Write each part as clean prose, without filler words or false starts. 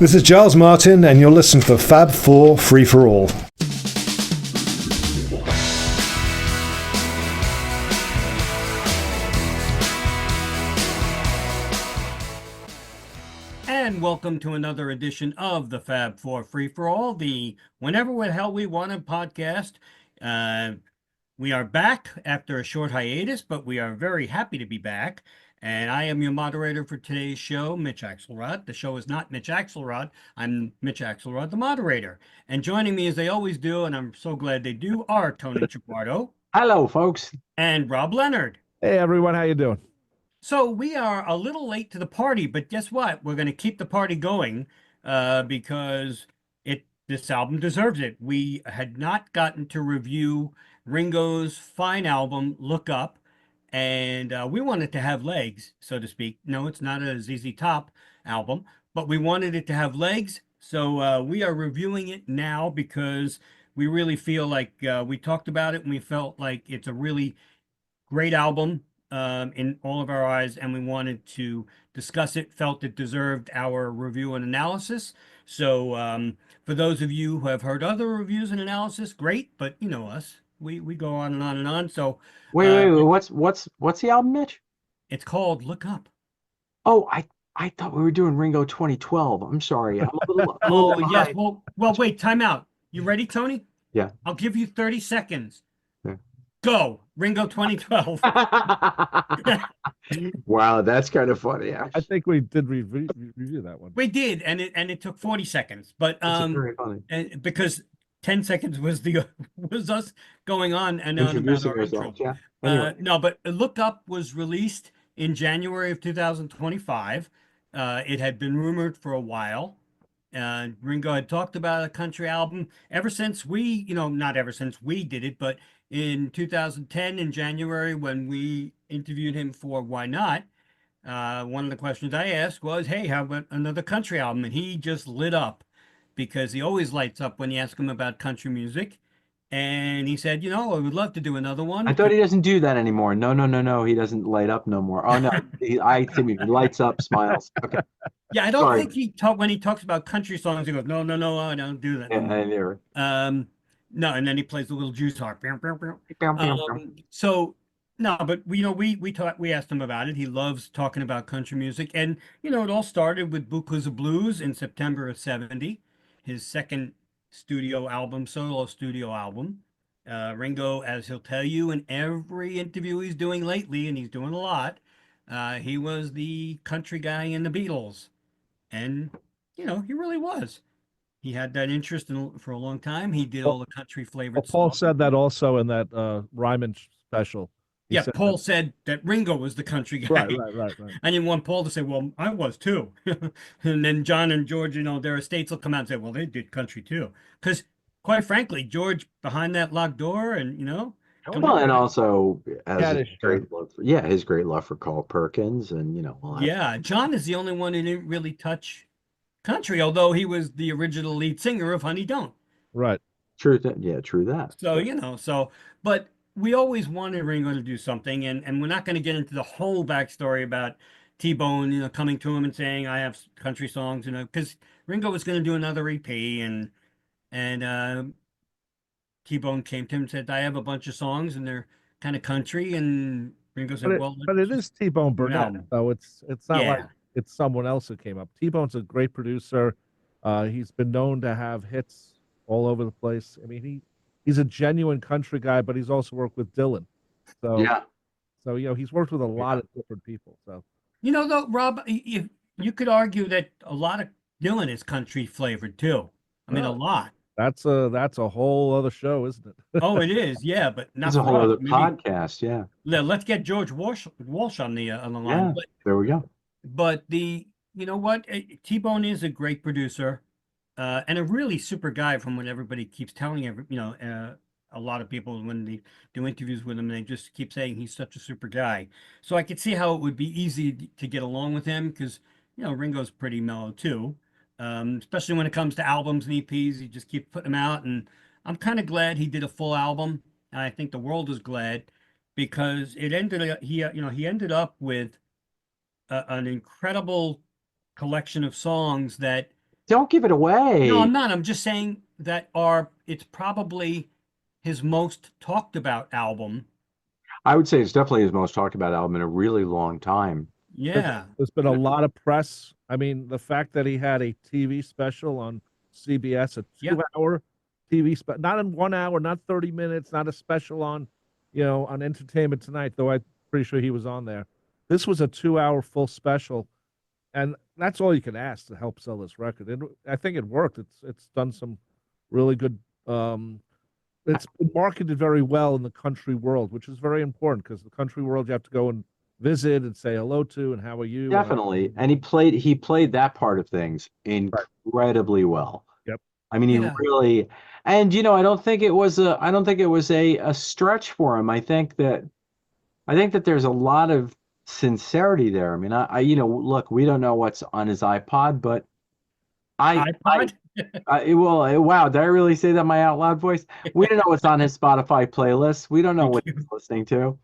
This is Giles Martin, and you're listening to the Fab Four Free for All. And welcome to another edition of the Fab Four Free for All, the Whenever the Hell We Want podcast. We are back after a short hiatus, but we are very happy to be back. And I am your moderator for today's show, Mitch Axelrod. The show is not Mitch Axelrod. I'm Mitch Axelrod, the moderator. And joining me, as they always do, and I'm so glad they do, are Tony Traguardo. Hello, folks. And Rob Leonard. Hey, everyone. How you doing? So we are a little late to the party, but guess what? We're going to keep the party going because this album deserves it. We had not gotten to review Ringo's fine album, Look Up, and we wanted to have legs, so to speak. No, it's not a ZZ Top album, but we wanted it to have legs, so we are reviewing it now because we really feel like we talked about it and we felt like it's a really great album in all of our eyes, and we wanted to discuss it, felt it deserved our review and analysis. So for those of you who have heard other reviews and analysis, great, but you know us. We go on and on and on. So wait, what's the album, Mitch? It's called Look Up. Oh, I thought we were doing Ringo 2012. I'm sorry. I'm a little Oh, yes. behind. Well, wait, time out. You ready, Tony? Yeah. I'll give you 30 seconds. Yeah. Go, Ringo 2012. Wow, that's kind of funny. Actually. I think we did review that one. We did, and it took 40 seconds, but very funny. and because 10 seconds was us going on and on about Introducing our intro. ourselves, yeah. Anyway. No, but Look Up was released in January of 2025. It had been rumored for a while. Ringo had talked about a country album ever since not ever since we did it, but in 2010 in January when we interviewed him for Why Not, one of the questions I asked was, hey, how about another country album? And he just lit up because he always lights up when you ask him about country music. And he said, I would love to do another one. I thought he doesn't do that anymore. No. He doesn't light up no more. Oh, no. I think he lights up, smiles. Okay. Yeah, I don't think when he talks about country songs, he goes, no, I don't do that. Yeah, I never. No, and then he plays the little juice harp. So no, but we asked him about it. He loves talking about country music, and it all started with Beaucoups of Blues in September of '70, his second solo studio album. Ringo, as he'll tell you in every interview he's doing lately, and he's doing a lot, he was the country guy in the Beatles, and he really was. He had that interest for a long time. He did all the country flavored Paul songs. said that also in that Ryman special. Paul said that Ringo was the country guy. Right. I didn't want Paul to say, well, I was too. And then John and George, their estates will come out and say, well, they did country too. Because quite frankly, George behind that locked door and, Well, and also Had his his great love for Carl Perkins and all that. Yeah, John is the only one who didn't really touch country, although he was the original lead singer of Honey Don't. Right. True that. So, but we always wanted Ringo to do something, and we're not going to get into the whole backstory about T-Bone, coming to him and saying, I have country songs, because Ringo was going to do another EP, and T-Bone came to him and said, I have a bunch of songs, and they're kind of country, and Ringo said, but it is T-Bone Burnett, though. It's not like it's someone else who came up. T-Bone's a great producer. He's been known to have hits all over the place. I mean, he's a genuine country guy, but he's also worked with Dylan. So he's worked with a lot of different people. So though, Rob, you could argue that a lot of Dylan is country flavored too. I mean, a lot. That's a whole other show, isn't it? Oh, it is, yeah, but not That's a whole other podcast. Yeah. Let's get George Walsh on the line. Yeah, there we go. But you know what? T-Bone is a great producer, and a really super guy from what everybody keeps telling a lot of people when they do interviews with him, they just keep saying he's such a super guy. So I could see how it would be easy to get along with him because, Ringo's pretty mellow too, especially when it comes to albums and EPs. He just keeps putting them out, and I'm kind of glad he did a full album. And I think the world is glad because he ended up with an incredible collection of songs that Don't give it away. No, I'm not. I'm just saying that it's probably his most talked about album. I would say it's definitely his most talked about album in a really long time. Yeah. There's been a lot of press. I mean, the fact that he had a TV special on CBS, a Yep. 2-hour TV special, not in 1 hour, not 30 minutes, not a special on, on Entertainment Tonight, though I'm pretty sure he was on there. This was a 2-hour full special, and that's all you can ask to help sell this record. And I think it worked. It's done some really good. It's been marketed very well in the country world, which is very important because the country world you have to go and visit and say hello to and how are you. Definitely, and he played that part of things incredibly well. Yep. I mean, he really, and I don't think it was a stretch for him. I think that there's a lot of sincerity there. I mean, look, we don't know what's on his iPod, but iPod? Wow, did I really say that in my out loud voice? We don't know what's on his Spotify playlist. We don't know what he's listening to.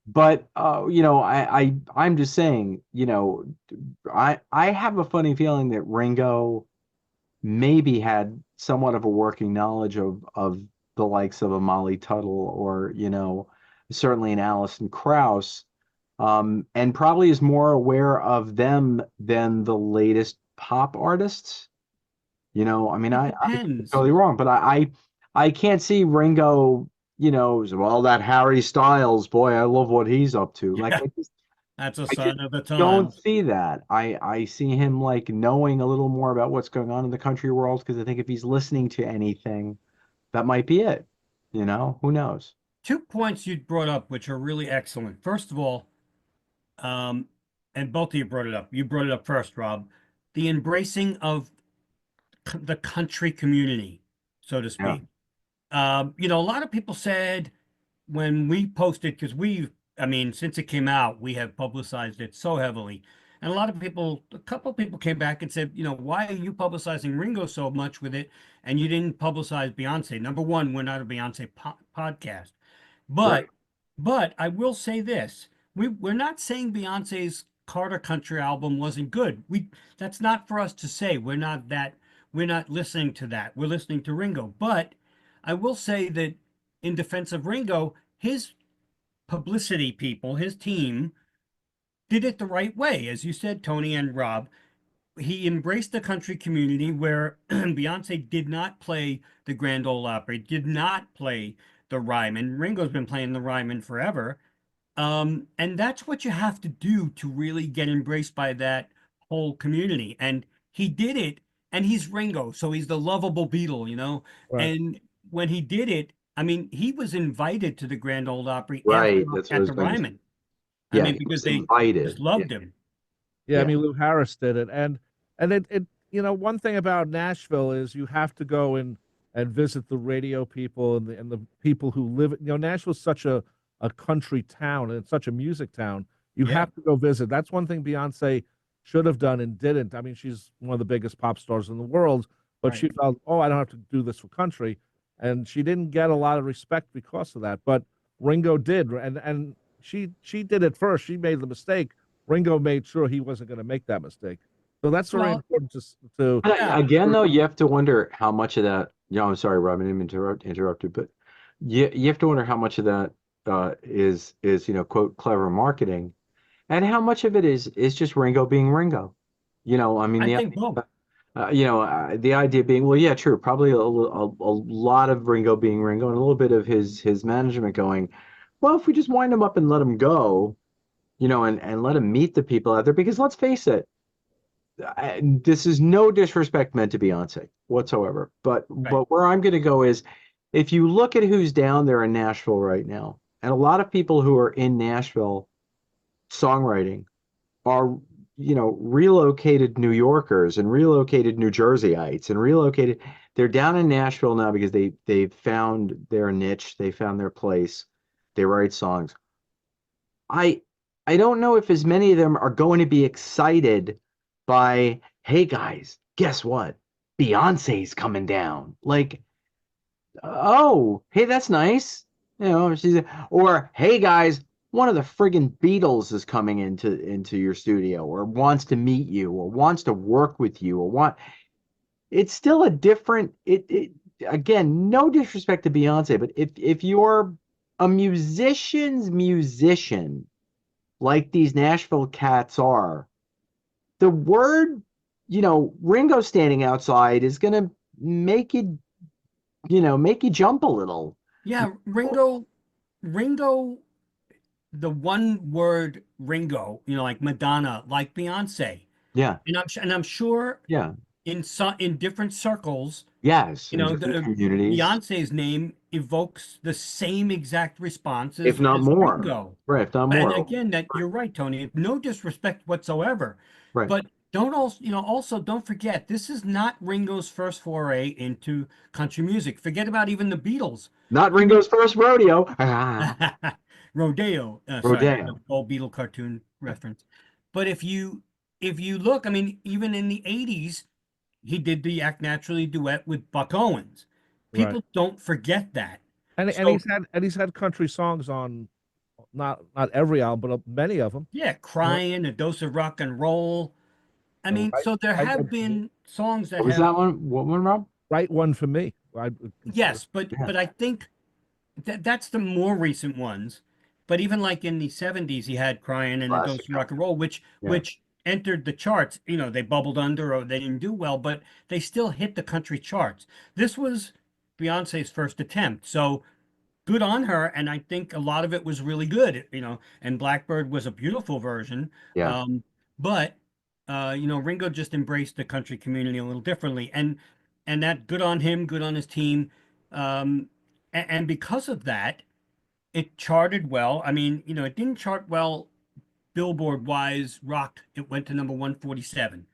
But I'm just saying, I have a funny feeling that Ringo maybe had somewhat of a working knowledge of the likes of a Molly Tuttle or certainly an Alison Krauss, and probably is more aware of them than the latest pop artists. I mean, I'm totally wrong, but I can't see Ringo. Well, that Harry Styles, boy, I love what he's up to. Like, that's a sign of the times. Don't see that. I see him like knowing a little more about what's going on in the country world because I think if he's listening to anything, that might be it. Who knows? 2 points you brought up, which are really excellent. First of all, and both of you brought it up. You brought it up first, Rob. The embracing of the country community, so to speak. Yeah. A lot of people said when we posted, because since it came out, we have publicized it so heavily. And a couple of people came back and said, why are you publicizing Ringo so much with it? And you didn't publicize Beyonce. Number one, we're not a Beyonce podcast. But I will say this. We're not saying Beyonce's Carter Country album wasn't good. That's not for us to say. We're not listening to that. We're listening to Ringo. But I will say that in defense of Ringo, his publicity people, his team, did it the right way. As you said, Tony and Rob, he embraced the country community where Beyonce did not play the Grand Ole Opry, did not play the Ryman. Ringo's been playing the Ryman forever. And that's what you have to do to really get embraced by that whole community. And he did it, and he's Ringo, so he's the lovable Beatle, Right. And when he did it, I mean, he was invited to the Grand Ole Opry Right, at the Ryman. Yeah, I mean, because they just loved him. Yeah, Emmylou Harris did it, and it one thing about Nashville is you have to go and visit the radio people and the people who live. Nashville's such a country town and it's such a music town. You have to go visit. That's one thing Beyonce should have done and didn't. I mean, she's one of the biggest pop stars in the world, but she felt, I don't have to do this for country. And she didn't get a lot of respect because of that. But Ringo did. And she did it first. She made the mistake. Ringo made sure he wasn't going to make that mistake. So that's very important to again, though, you have to wonder how much of that, I'm sorry, Rob, I didn't mean to interrupt you, but you have to wonder how much of that is quote, clever marketing, and how much of it is just Ringo being Ringo. I mean, I think both. The idea being, well, yeah, true, probably a lot of Ringo being Ringo and a little bit of his management going, well, if we just wind him up and let him go, and let him meet the people out there, because let's face it, this is no disrespect meant to Beyonce whatsoever, but where I'm going to go is, if you look at who's down there in Nashville right now, and a lot of people who are in Nashville songwriting are relocated New Yorkers and relocated New Jerseyites and they're down in Nashville now because they've found their niche, they found their place, they write songs. I don't know if as many of them are going to be excited by, hey guys, guess what? Beyonce's coming down. Like, oh, hey, that's nice. Or hey guys, one of the friggin' Beatles is coming into your studio, or wants to meet you, or wants to work with you, or it's still a different it again, no disrespect to Beyonce, but if you're a musician's musician like these Nashville cats are, the word, Ringo standing outside is gonna make you, make you jump a little. Yeah, Ringo, the one word Ringo, like Madonna, like Beyonce. Yeah, And I'm sure yeah, in different circles, yes, in different communities, Beyonce's name evokes the same exact response if not as more. Ringo. Right, if not And more. again, that you're right, Tony. No disrespect whatsoever. Right. But also don't forget, this is not Ringo's first foray into country music. Forget about even the Beatles. Not Ringo's first rodeo. Rodeo. Sorry, Rodeo. the old Beatle cartoon reference. But if you look, I mean, even in the 80s, he did the Act Naturally duet with Buck Owens. Right. People don't forget that. And So, he's had country songs on not every album, but many of them. yeah, Crying, A Dose of Rock and Roll. I mean, Right, so there right have one for me. been songs that What was have, that one? What one, Rob? Right one for me. I'd consider. yes, but Yeah. I think that's the more recent ones. But even like in the 70s, he had Crying and A Dose Classic of Rock and Roll, which Yeah. which entered the charts. They bubbled under or they didn't do well, but they still hit the country charts. This was Beyonce's first attempt. So good on her, and I think a lot of it was really good, and Blackbird was a beautiful version. Yeah. But Ringo just embraced the country community a little differently, and that good on him, good on his team. And because of that, it charted well. I mean, it didn't chart well Billboard wise, rocked. It went to number 147.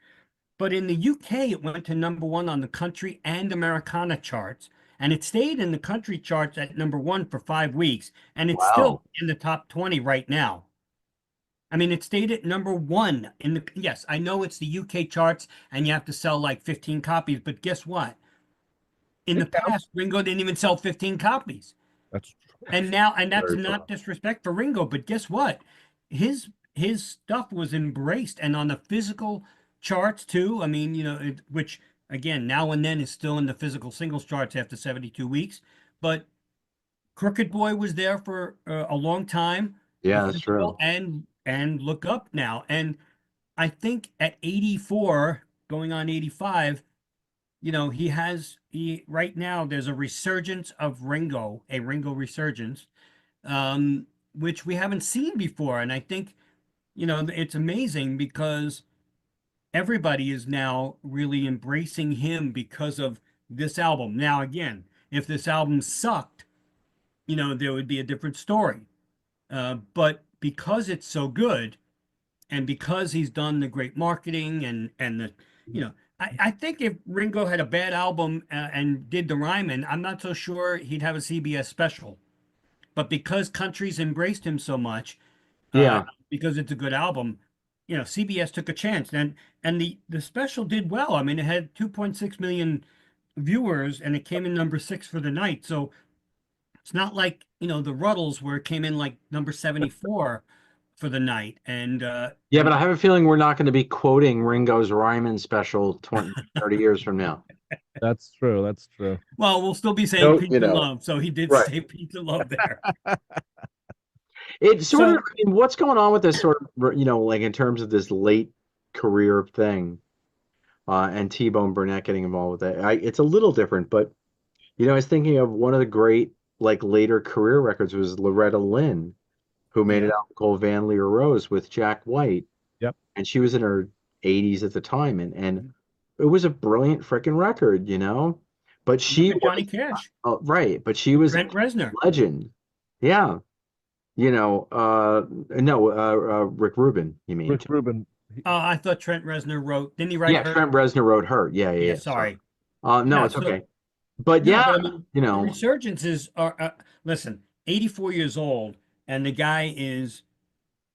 But in the UK, it went to number one on the country and Americana charts. And it stayed in the country charts at number one for 5 weeks. And it's still in the top 20 right now. I mean, it stayed at number one yes, I know it's the UK charts and you have to sell like 15 copies, but guess what? In the past, Ringo didn't even sell 15 copies. That's And that's Very not true. disrespect for Ringo, but guess what? His stuff was embraced and on the physical charts too. I mean, which again, now and then is still in the physical singles charts after 72 weeks. But Crooked Boy was there for a long time. Yeah, that's true. And Look Up Now. And I think at 84, going on 85, right now there's a resurgence of Ringo, a Ringo resurgence, which we haven't seen before. And I think, it's amazing because everybody is now really embracing him because of this album. Now, again, if this album sucked, there would be a different story. But because it's so good, and because he's done the great marketing and the, I think if Ringo had a bad album and did the Ryman, I'm not so sure he'd have a CBS special. But because country's embraced him so much, Yeah. because it's a good album, CBS took a chance. And the special did well. I mean, it had 2.6 million viewers and it came in number 6 for the night. So it's not like, the Ruddles where it came in like number 74 for the night. And Yeah, but I have a feeling we're not going to be quoting Ringo's Ryman special 20, 30 years from now. That's true. That's true. well, we'll still be saying No, peace and love. So he did right. say peace and love there. It's sort of, I mean, what's going on with this sort of, like in terms of this late career thing, and T-Bone Burnett getting involved with it. It's a little different, but, I was thinking of one of the great, like, later career records was Loretta Lynn, who made an album called Van Lear Rose with Jack White. Yep. And she was in her 80s at the time, and it was a brilliant freaking record, But she Johnny Cash. Right, but she was Trent Reznor. Legend. Yeah. No, Rick Rubin, you mean? Rick Rubin. I thought Trent Reznor wrote. Didn't he write Yeah, her? Trent Reznor wrote her. Yeah. Sorry. No, Yeah, it's so- okay. But No, yeah, but I mean, you know, the Resurgences are listen, 84 years old, and the guy is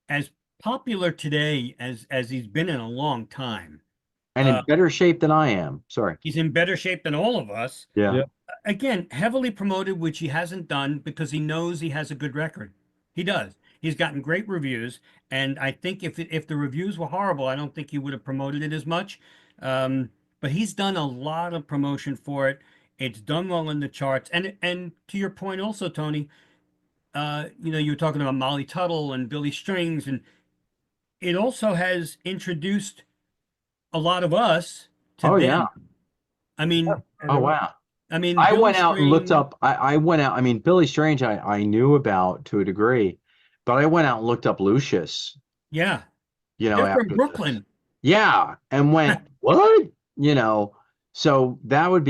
as popular today as he's been in a long time. and in better shape than I am. Sorry. He's in better shape than all of us. Yeah. Yeah. Again, heavily promoted, which he hasn't done because he knows he has a good record. He does. He's gotten great reviews, and I think if the reviews were horrible, I don't think he would have promoted it as much. but he's done a lot of promotion for it. It's done well in the charts. And to your point also, Tony, you were talking about Molly Tuttle and Billy Strings, and it also has introduced a lot of us to Oh them. yeah. I mean, Oh wow. I Billy went out and looked Strings, up. I went out. I mean, Billy Strange, I knew about to a degree, but I went out and looked up Lucius. yeah, they're from After this. Brooklyn. Yeah, and went what? So those would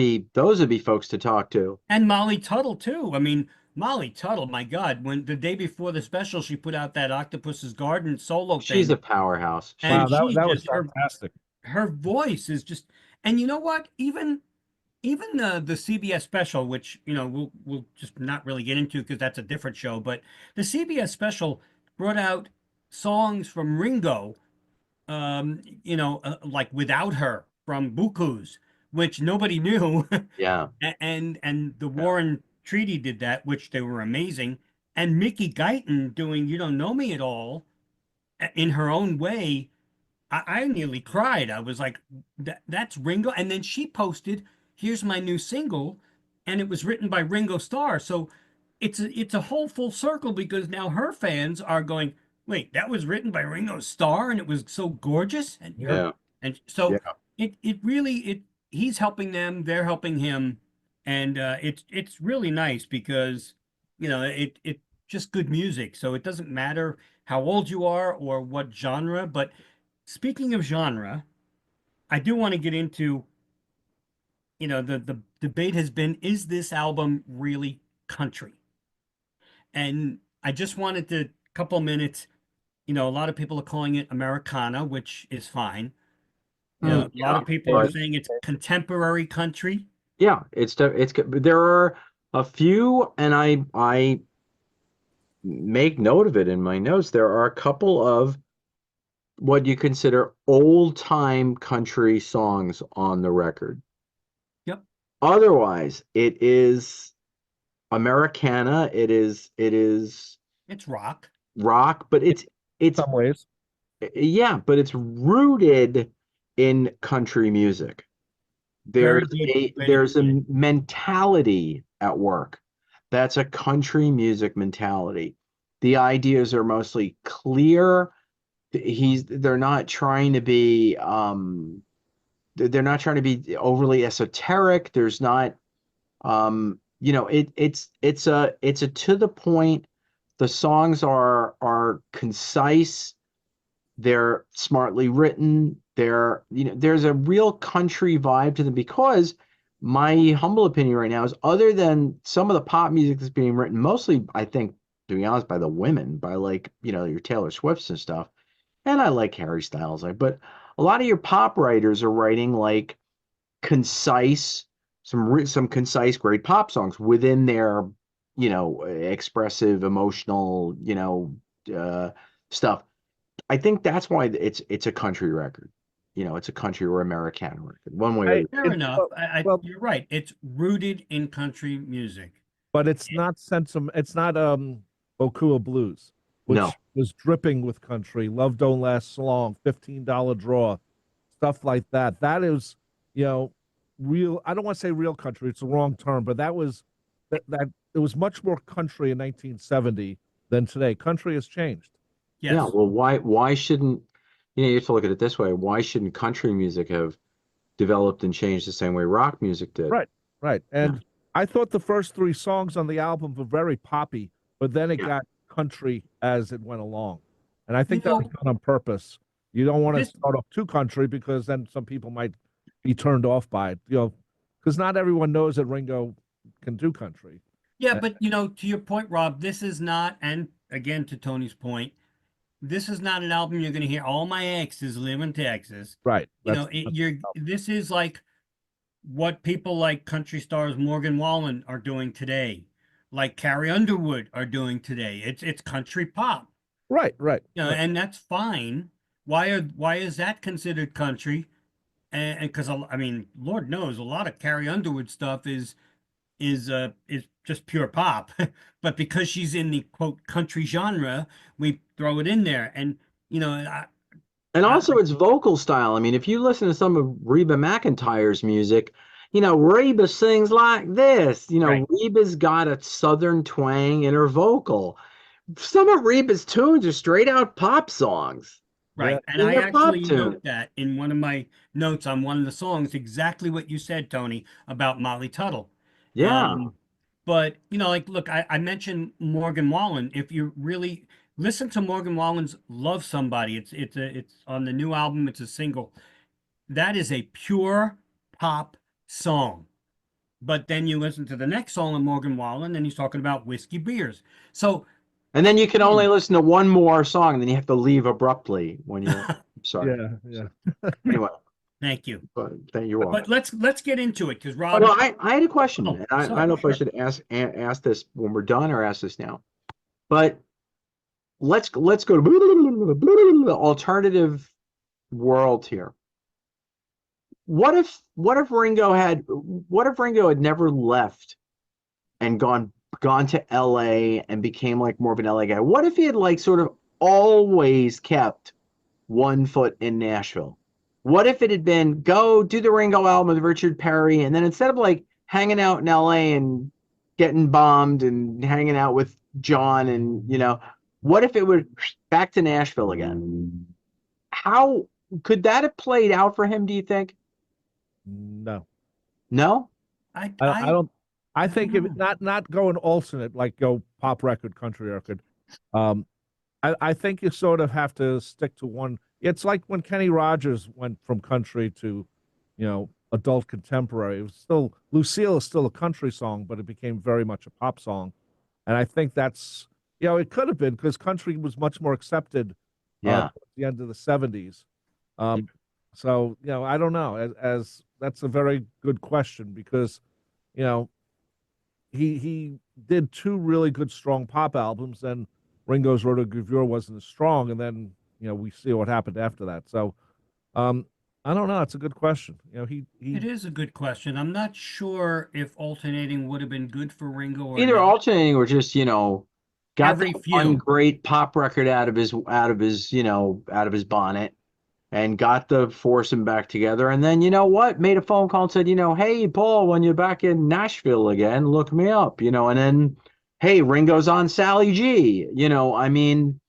be folks to talk to. And Molly Tuttle too. I mean, Molly Tuttle, my God, when the day before the special, she put out that Octopus's Garden solo She's thing, a powerhouse. and Wow, she's that was just fantastic. her voice is just. And you know what? Even the CBS special, which we'll just not really get into because that's a different show, but the CBS special brought out songs from Ringo, like Without Her from Beaucoups, which nobody knew. Yeah. And the Yeah. Warren Treaty did that, which they were amazing. And Mickey Guyton doing You Don't Know Me at All in her own way. I nearly cried. I was like, that's Ringo. And then she posted, here's my new single. And it was written by Ringo Starr. So it's a whole full circle because now her fans are going, wait, that was written by Ringo Starr and it was so gorgeous. And Yeah. and so Yeah. it really he's helping them, they're helping him. And it's really nice because it just good music. So it doesn't matter how old you are or what genre, but speaking of genre, I do want to get into, the debate has been, is this album really country? And I just wanted to, couple minutes, a lot of people are calling it Americana, which is fine. A lot of people are saying it's contemporary country. Yeah, there are a few, and I make note of it in my notes. There are a couple of what you consider old time country songs on the record. Yep. Otherwise, it is Americana. It's rock, but it's Some ways. yeah, but it's rooted in country music. There's a mentality at work that's a country music mentality. The ideas are mostly clear. They're not trying to be overly esoteric. There's not it's a to the point. The songs are concise. They're smartly written. There's a real country vibe to them because my humble opinion right now is, other than some of the pop music that's being written, mostly, I think, to be honest, by the women, by your Taylor Swifts and stuff. And I like Harry Styles, but a lot of your pop writers are writing like concise, some concise, great pop songs within their, expressive, emotional, stuff. I think that's why it's a country record. It's a country or Americana record, one way or the fair enough. You're right. It's rooted in country music, but it's not It's not Beaucoups of Blues, which was dripping with country. Love Don't Last Long, $15 Draw, stuff like that. That is, real. I don't want to say real country. It's the wrong term, but that was that it was much more country in 1970 than today. Country has changed. Yes. Yeah. Well, why shouldn't you have to look at it this way? Why shouldn't country music have developed and changed the same way rock music did? Right. And I thought the first three songs on the album were very poppy, but then it got country as it went along. And I think that was done on purpose. You don't want to start off too country because then some people might be turned off by it, because not everyone knows that Ringo can do country. Yeah, but to your point, Rob, this is not, and again, to Tony's point, this is not an album you're going to hear, all my exes live in Texas. Right. This is like what people like country stars Morgan Wallen are doing today, like Carrie Underwood are doing today. It's country pop. Right. And that's fine. Why is that considered country? And because Lord knows a lot of Carrie Underwood stuff is just pure pop, but because she's in the quote country genre, we throw it in there. And And also its vocal style. I mean, if you listen to some of Reba McEntire's music, Reba sings like this. Right. Reba's got a southern twang in her vocal. Some of Reba's tunes are straight out pop songs. Right. Yeah. And I They're pop actually tunes. wrote that in one of my notes on one of the songs, exactly what you said, Tony, about Molly Tuttle. Yeah. But like, look, I mentioned Morgan Wallen. If you really listen to Morgan Wallen's "Love Somebody," it's on the new album. It's a single. That is a pure pop song. But then you listen to the next song of Morgan Wallen, and he's talking about whiskey beers. So, And then you can only listen to one more song, and then you have to leave abruptly when you're sorry. Yeah. Anyway, thank you. but thank you all. But let's get into it because Rob. Well, I had a question, Oh, and I sorry, don't know if I sure. should ask this when we're done or ask this now. But let's go to the alternative world here. What if Ringo had never left and gone to LA and became like more of an LA guy? What if he had like sort of always kept one foot in Nashville? What if it had been go do the Ringo album with Richard Perry, and then instead of like hanging out in LA and getting bombed and hanging out with John and what if it would back to Nashville again? How could that have played out for him, do you think? No. No? I don't. I think if not going alternate, like go pop record, country record. I think you sort of have to stick to one. It's like when Kenny Rogers went from country to, adult contemporary. It was still Lucille is still a country song, but it became very much a pop song. And I think that's it could have been because country was much more accepted Yeah. at the end of the 70s. So I don't know. As that's a very good question because he did two really good strong pop albums, and Ringo's Rotogravure wasn't as strong, and then we see what happened after that. So I don't know. It's a good question. It is a good question. I'm not sure if alternating would have been good for Ringo or Either not. alternating or just, got Every that few. one great pop record out of his bonnet and got to force him back together. And then, made a phone call and said, hey, Paul, when you're back in Nashville again, look me up, and then, hey, Ringo's on Sally G, I mean,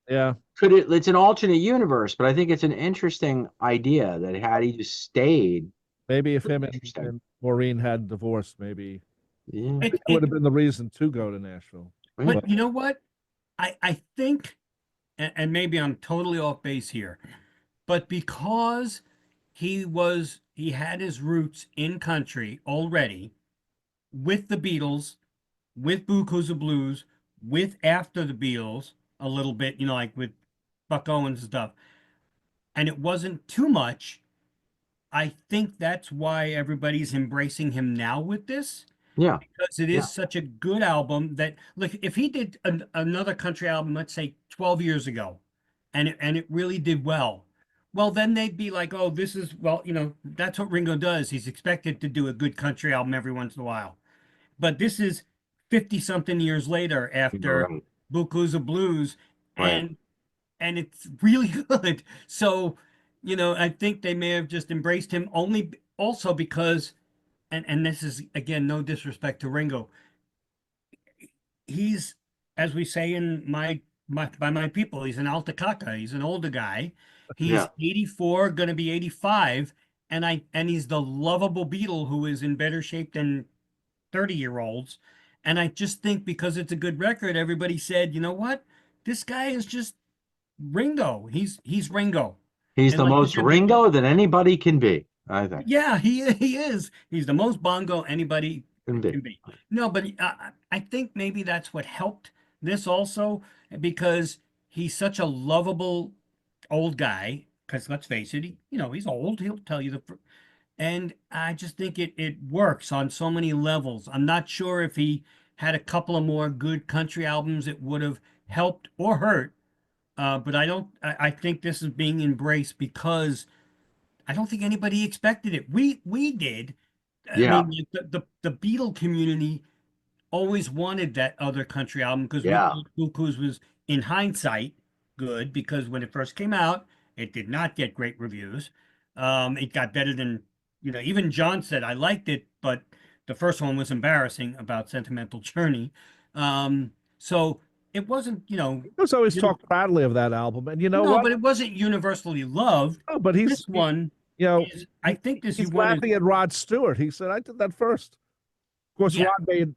Yeah. it's an alternate universe, but I think it's an interesting idea that had he just stayed. Maybe if him and Maureen had divorced, maybe Yeah. it would have been the reason to go to Nashville. But you know what? I think, and maybe I'm totally off base here, but because he had his roots in country already with the Beatles, with Beaucoups of Blues, with after the Beatles a little bit, like with Buck Owens and stuff, and it wasn't too much. I think that's why everybody's embracing him now with this. Yeah. Because it is such a good album that, look, if he did another country album, let's say 12 years ago, and it really did well, then they'd be like, oh, this is, that's what Ringo does. He's expected to do a good country album every once in a while. But this is 50 something years later after Right. Beaucoups of Blues, Right. and it's really good. So, I think they may have just embraced him only also because, and this is again no disrespect to Ringo, he's, as we say in my by my people, he's an alta caca. He's an older guy. He's Yeah. 84, going to be 85, and he's the lovable Beatle who is in better shape than 30-year-olds. And I just think because it's a good record, everybody said, you know what? This guy is just Ringo. He's Ringo. He's And the like you most said, Ringo that anybody can be, I think. yeah, he is. He's the most bongo anybody Can can be. be. No, but I think maybe that's what helped this also, because he's such a lovable old guy. Because let's face it, he's old. He'll tell you and I just think it works on so many levels. I'm not sure if he had a couple of more good country albums, it would have helped or hurt. But I don't. I think this is being embraced because I don't think anybody expected it. We did. I Yeah. mean, the Beatle community always wanted that other country album because we Yeah. thought Cuckoo's was, in hindsight, good because when it first came out, It did not get great reviews. It got better than, even John said, I liked it, but the first one was embarrassing about Sentimental Journey. So it wasn't, There's always talk proudly of that album, and you know no, what? but it wasn't universally loved. Oh, but This one, I think he's laughing at Rod Stewart. He said, "I did that first." Of course, Yeah. Rod made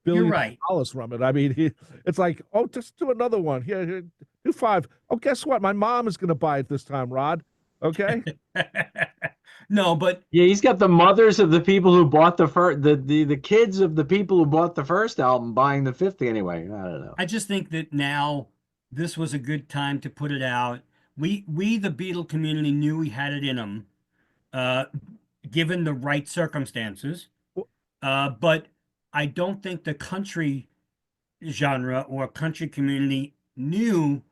billions right. of dollars from it. I mean, it's like, oh, just do another one. Here, do 5. Oh, guess what? My mom is going to buy it this time, Rod. Okay. No, but yeah, he's got the mothers of the people who bought the first, the kids of the people who bought the first album buying the 5th anyway. I don't know. I just think that now this was a good time to put it out. We the Beatle community knew we had it in them, given the right circumstances. But I don't think the country genre or country community knew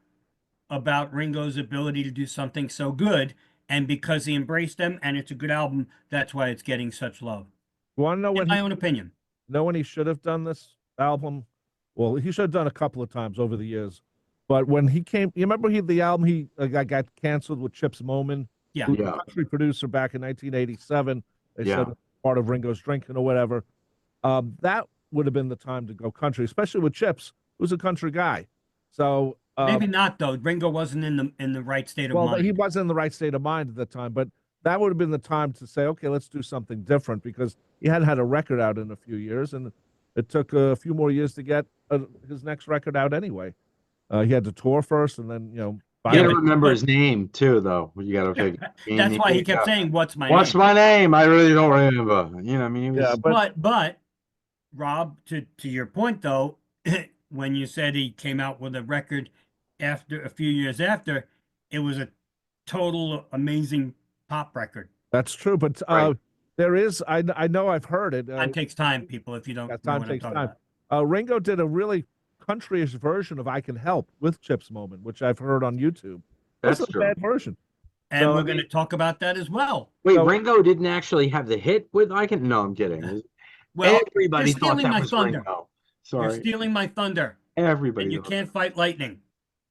about Ringo's ability to do something so good. And because he embraced them and it's a good album, that's why it's getting such love. Want to know in my own opinion. Know when he should have done this album? Well, he should have done a couple of times over the years. But when he came, you remember the album he got canceled with Chips Moman? Yeah. Who was a country producer back in 1987. They said part of Ringo's drinking or whatever. That would have been the time to go country, especially with Chips, who's a country guy. So maybe not though. Ringo wasn't in the right state of mind. Well, he wasn't in the right state of mind at the time, but that would have been the time to say, okay, let's do something different, because he hadn't had a record out in a few years, and it took a few more years to get his next record out anyway. He had to tour first, and then you gotta remember his name too, though. You gotta figure. That's why he kept saying, "What's my What's name?" my name? I really don't remember. You know, I mean, but Rob, to your point though, when you said he came out with a record after a few years after, it was a total amazing pop record. That's true, but there is, I know I've heard it. Time takes time, people. If you don't, time takes time. Ringo did a really countryish version of "I Can Help" with Chips Moman, which I've heard on YouTube. That's a bad version. And we're going to talk about that as well. Wait, Ringo didn't actually have the hit with "I Can"? No, I'm kidding. Well, everybody thought that was thunder. Ringo. Sorry, you're stealing my thunder. Everybody, and you can't fight lightning.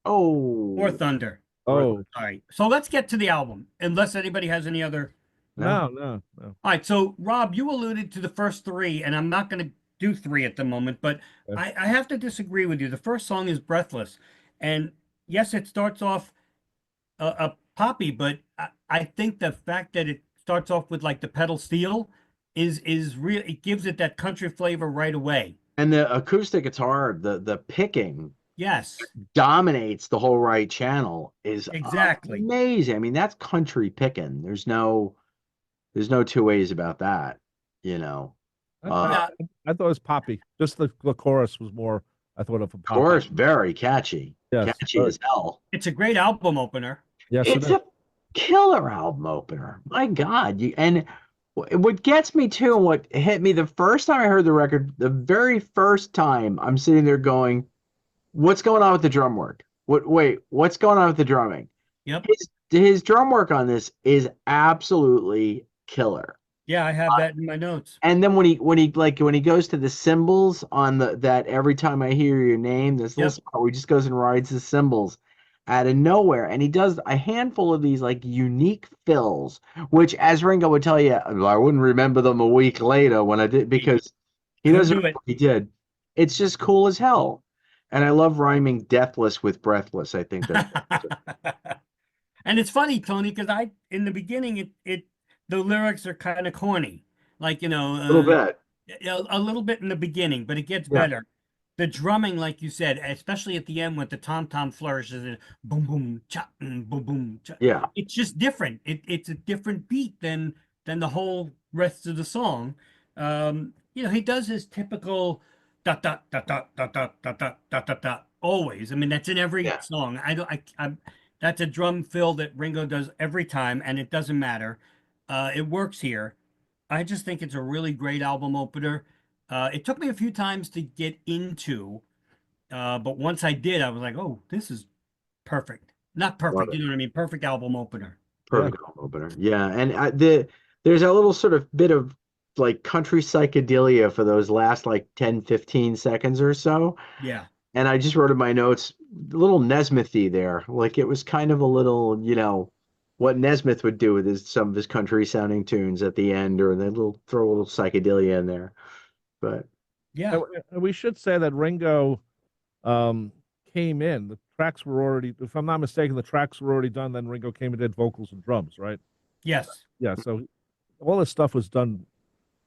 Oh, or thunder. Oh, all right. So let's get to the album, unless anybody has any other. No. All right. So Rob, you alluded to the first 3, and I'm not going to do 3 at the moment, but I have to disagree with you. The first song is "Breathless," and yes, it starts off a poppy, but I think the fact that it starts off with like the pedal steel is real. It gives it that country flavor right away. And the acoustic guitar, the picking, yes, dominates the whole right channel. Is exactly amazing. I mean, that's country picking. There's no 2 ways about that. You know. I thought it was poppy. Just the chorus was more. I thought of a pop. Chorus very catchy. Yes, catchy as hell. It's a great album opener. Yes, it's a killer album opener. My God, and what gets me too, and what hit me the first time I heard the record, the very first time, I'm sitting there going, "What's going on with the drum work? What's going on with the drumming?" Yep. His drum work on this is absolutely killer. Yeah, I have that in my notes. And then when he goes to the cymbals on that "Every Time I Hear Your Name," this little spot where he just goes and rides the cymbals out of nowhere, and he does a handful of these like unique fills, which, as Ringo would tell you, I wouldn't remember them a week later when I did, because he doesn't know what he did. It's just cool as hell, and I love rhyming "deathless" with "breathless." I think that's and it's funny, Tony, because in the beginning the lyrics are kind of corny, like, a little bit. A little bit in the beginning, but it gets better. The drumming, like you said, especially at the end when the tom-tom flourishes and boom, boom, cha, boom, boom, cha. Yeah. It's just different. It's a different beat than the whole rest of the song. He does his typical da da da da da da da da da da da always. I mean, that's in every song. That's a drum fill that Ringo does every time, and it doesn't matter. It works here. I just think it's a really great album opener. It took me a few times to get into, but once I did, I was like, "Oh, this is perfect." Not perfect, you know what I mean? Perfect album opener. Perfect album opener. Yeah, and there's a little sort of bit of like country psychedelia for those last like 10, 15 seconds or so. Yeah. And I just wrote in my notes, a little Nesmithy there. Like it was kind of a little, what Nesmith would do with some of his country sounding tunes at the end, or they throw a little psychedelia in there. But Yeah. And we should say that Ringo um, came in. The tracks were already, if I'm not mistaken, the tracks were already done. Then Ringo came and did vocals and drums, right? Yes. Yeah. So all this stuff was done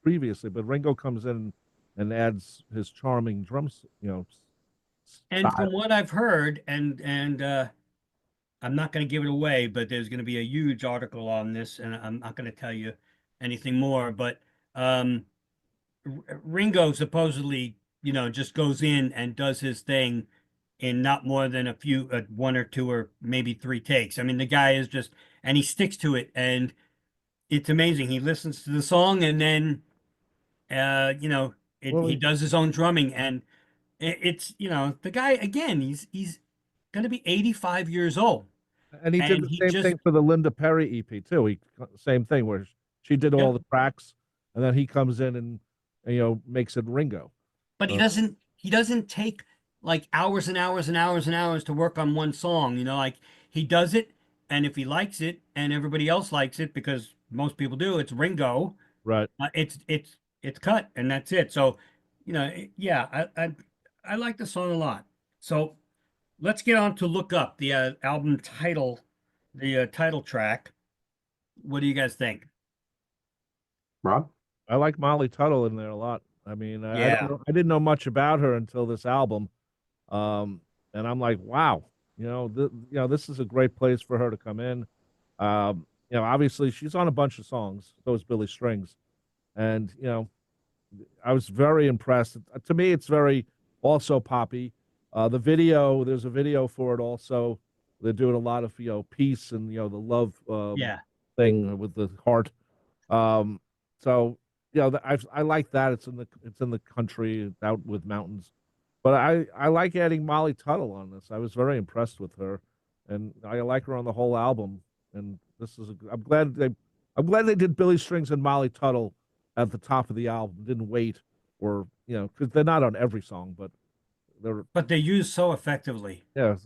previously, but Ringo comes in and adds his charming drums, And style. from what I've heard, and I'm not going to give it away, but there's going to be a huge article on this, and I'm not going to tell you anything more. But um, Ringo supposedly, just goes in and does his thing in not more than one or two or maybe three takes. I mean, the guy is just, and he sticks to it, and it's amazing. He listens to the song, and then, Well, he does his own drumming, and it's, the guy again. He's going to be 85 years old, and he did and the he same just, thing for the Linda Perry EP too. Same thing where she did all yep. the tracks, and then he comes in and makes it Ringo. But he doesn't take like hours and hours and hours and hours to work on one song, like he does it, and if he likes it and everybody else likes it, because most people do, it's Ringo, Right. it's cut and that's it. So, yeah, I like the song a lot. So let's get on to Look Up, the album title, the title track. What do you guys think? Rob? I like Molly Tuttle in there a lot. I mean, Yeah. I didn't know much about her until this album, and I'm like, wow, this is a great place for her to come in. Obviously she's on a bunch of songs. So is Billy Strings, and I was very impressed. To me, it's very also poppy. There's a video for it also. They're doing a lot of peace and the love Yeah. thing with the heart. So I like that. It's in the country, out with mountains. But I like adding Molly Tuttle on this. I was very impressed with her, and I like her on the whole album. And I'm glad they did Billy Strings and Molly Tuttle at the top of the album. Didn't wait, or because they're not on every song, but They're used so effectively. yeah.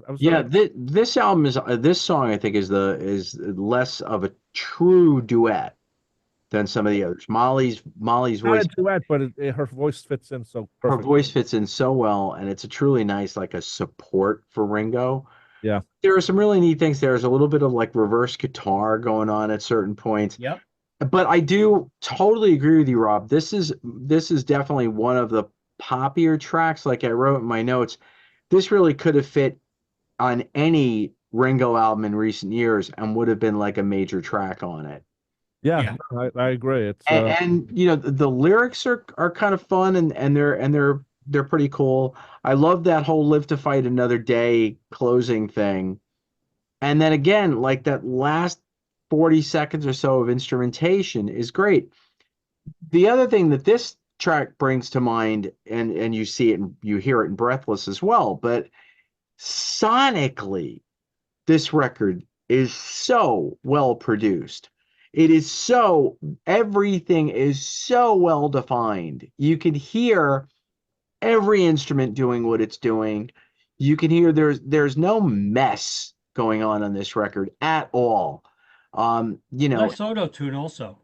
This album this song I think is less of a true duet than some of the others. Molly's not voice, a duet, but her voice fits in so her perfect. voice fits in so well, and it's a truly nice like a support for Ringo. Yeah. There are some really neat things. There's a little bit of like reverse guitar going on at certain points. Yep. But I do totally agree with you, Rob. This is definitely one of the poppier tracks. Like I wrote in my notes, this really could have fit on any Ringo album in recent years and would have been like a major track on it. Yeah. I agree. It's And the lyrics are kind of fun and they're pretty cool. I love that whole "Live to Fight Another Day" closing thing. And then again, like that last 40 seconds or so of instrumentation is great. The other thing that this track brings to mind, and you see it and you hear it in Breathless as well, but sonically, this record is so well produced. Everything is so well defined. You can hear every instrument doing what it's doing. You can hear there's no mess going on this record at all. Less auto tune also.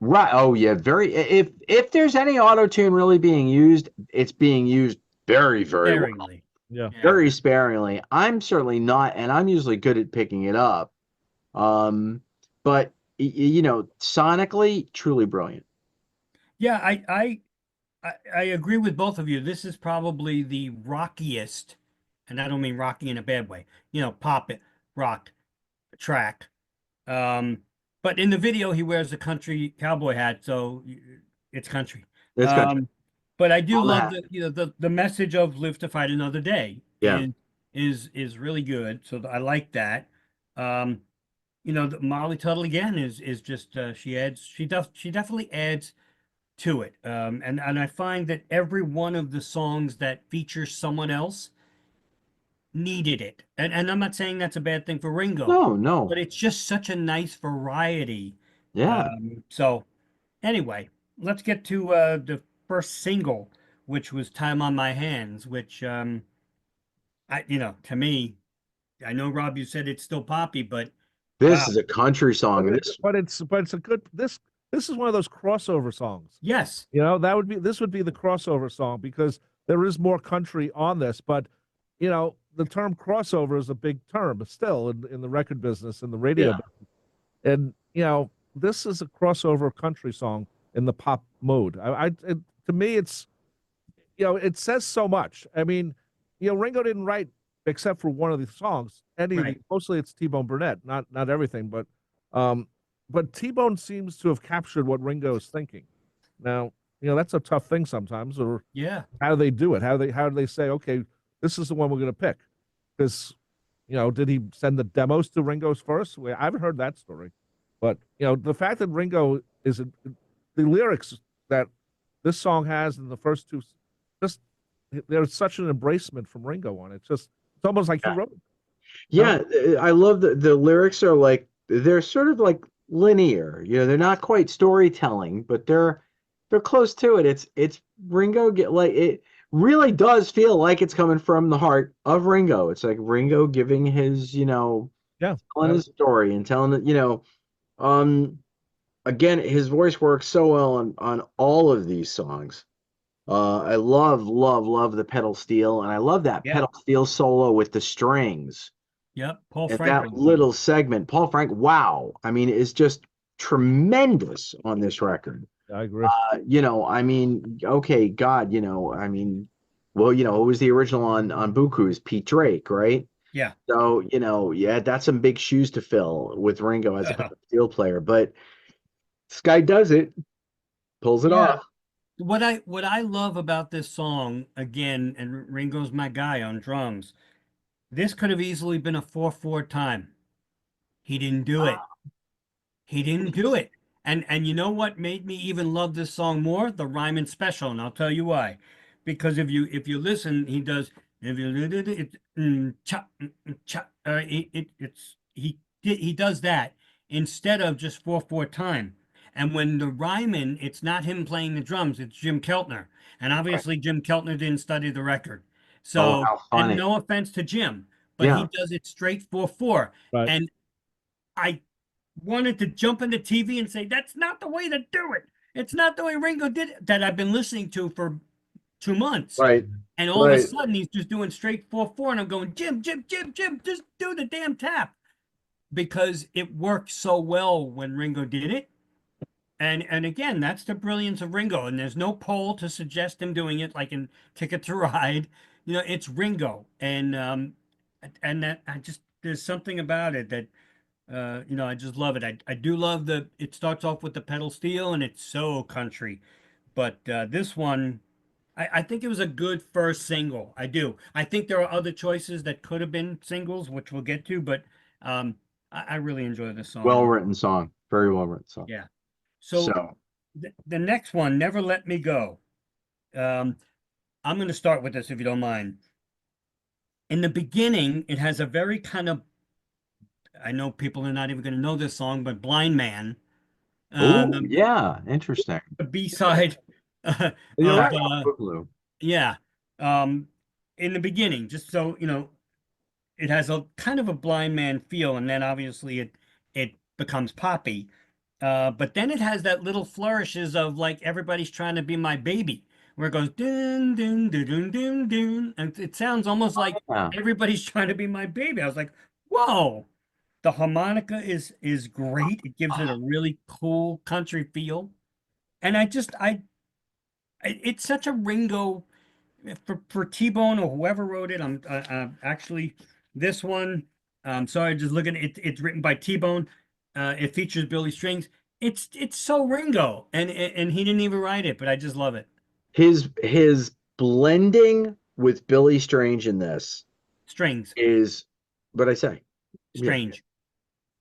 Right. Oh yeah, if there's any auto tune really being used, it's being used very, very well. Sparingly. yeah. Very sparingly. I'm certainly not, and I'm usually good at picking it up. But sonically, truly brilliant. Yeah, I agree with both of you. This is probably the rockiest, and I don't mean rocky in a bad way, pop it, rock track. But in the video, he wears a country cowboy hat, so it's country. It's country. But I do All love that. the message of "Live to Fight Another Day." Yeah. is really good. So I like that. Molly Tuttle again is just she definitely adds to it. And I find that every one of the songs that features someone else needed it. And I'm not saying that's a bad thing for Ringo. No. But it's just such a nice variety. Yeah. So anyway, let's get to the first single, which was "Time on My Hands," which to me, I know, Rob, you said it's still poppy, but This wow. is a country song. But it's a good this is one of those crossover songs. Yes. This would be the crossover song because there is more country on this, but the term crossover is a big term still in the record business and the radio business. And this is a crossover country song in the pop mode. To me it's it says so much. I mean, Ringo didn't write except for one of the songs. Mostly it's T-Bone Burnett, not everything, but T-Bone seems to have captured what Ringo is thinking. Now, that's a tough thing sometimes. Or how do they do it? How do they say, okay, this is the one we're going to pick? Because did he send the demos to Ringo's first? I haven't heard that story, but the fact that Ringo the lyrics that this song has in the first two, there's such an embracement from Ringo on it. It's almost like he wrote it. Yeah, I love the lyrics are like they're sort of like linear. They're not quite storytelling, but they're close to it. It's Ringo it really does feel like it's coming from the heart of Ringo. It's like Ringo giving his, telling his story and telling it, again, his voice works so well on all of these songs. I love the pedal steel, and I love that pedal steel solo with the strings. Yep, Paul and Frank. That little segment, Paul Frank. Wow, I mean, it's just tremendous on this record. I agree. I mean, okay, God, I mean, well, it was the original on Beaucoups, Pete Drake, right? Yeah. So that's some big shoes to fill with Ringo as a pedal steel player, but this guy does it, pulls it off. What I love about this song, again, and Ringo's my guy on drums, this could have easily been a 4/4 time. He didn't do it. He didn't do it. And you know what made me even love this song more? The Ryman special, and I'll tell you why. Because if you listen, he does he does that instead of just 4/4 time. And when the Ryman, it's not him playing the drums, it's Jim Keltner. And obviously Jim Keltner didn't study the record. So, and no offense to Jim, but he does it straight 4/4. Right. And I wanted to jump into TV and say, that's not the way to do it. It's not the way Ringo did it, that I've been listening to for 2 months. Right. And all of a sudden he's just doing straight 4/4. And I'm going, Jim, just do the damn tap. Because it worked so well when Ringo did it. And again, that's the brilliance of Ringo. And there's no poll to suggest him doing it like in Ticket to Ride. It's Ringo. And that there's something about it that, I just love it. I do love it starts off with the pedal steel and it's so country. But this one, I think it was a good first single. I do. I think there are other choices that could have been singles, which we'll get to, but I really enjoy this song. Well-written song. Very well-written song. Yeah. So the next one, Never Let Me Go. I'm going to start with this, if you don't mind. In the beginning, it has a very kind of, I know people are not even going to know this song, but Blind Man. Yeah, interesting. The B-side. Yeah. In the beginning, just so, it has a kind of a Blind Man feel, and then obviously it becomes poppy. But then it has that little flourishes of like Everybody's Trying to Be My Baby, where it goes dun dun dun dun dun dun, and it sounds almost like Everybody's Trying to Be My Baby. I was like, whoa, the harmonica is great. It gives it a really cool country feel, and it's such a Ringo for T-Bone or whoever wrote it. I'm actually this one. I'm sorry, just looking. It's written by T-Bone. It features Billy Strings. It's so Ringo, and he didn't even write it, but I just love it. His blending with Billy Strange in this Strings is what I say. Strange.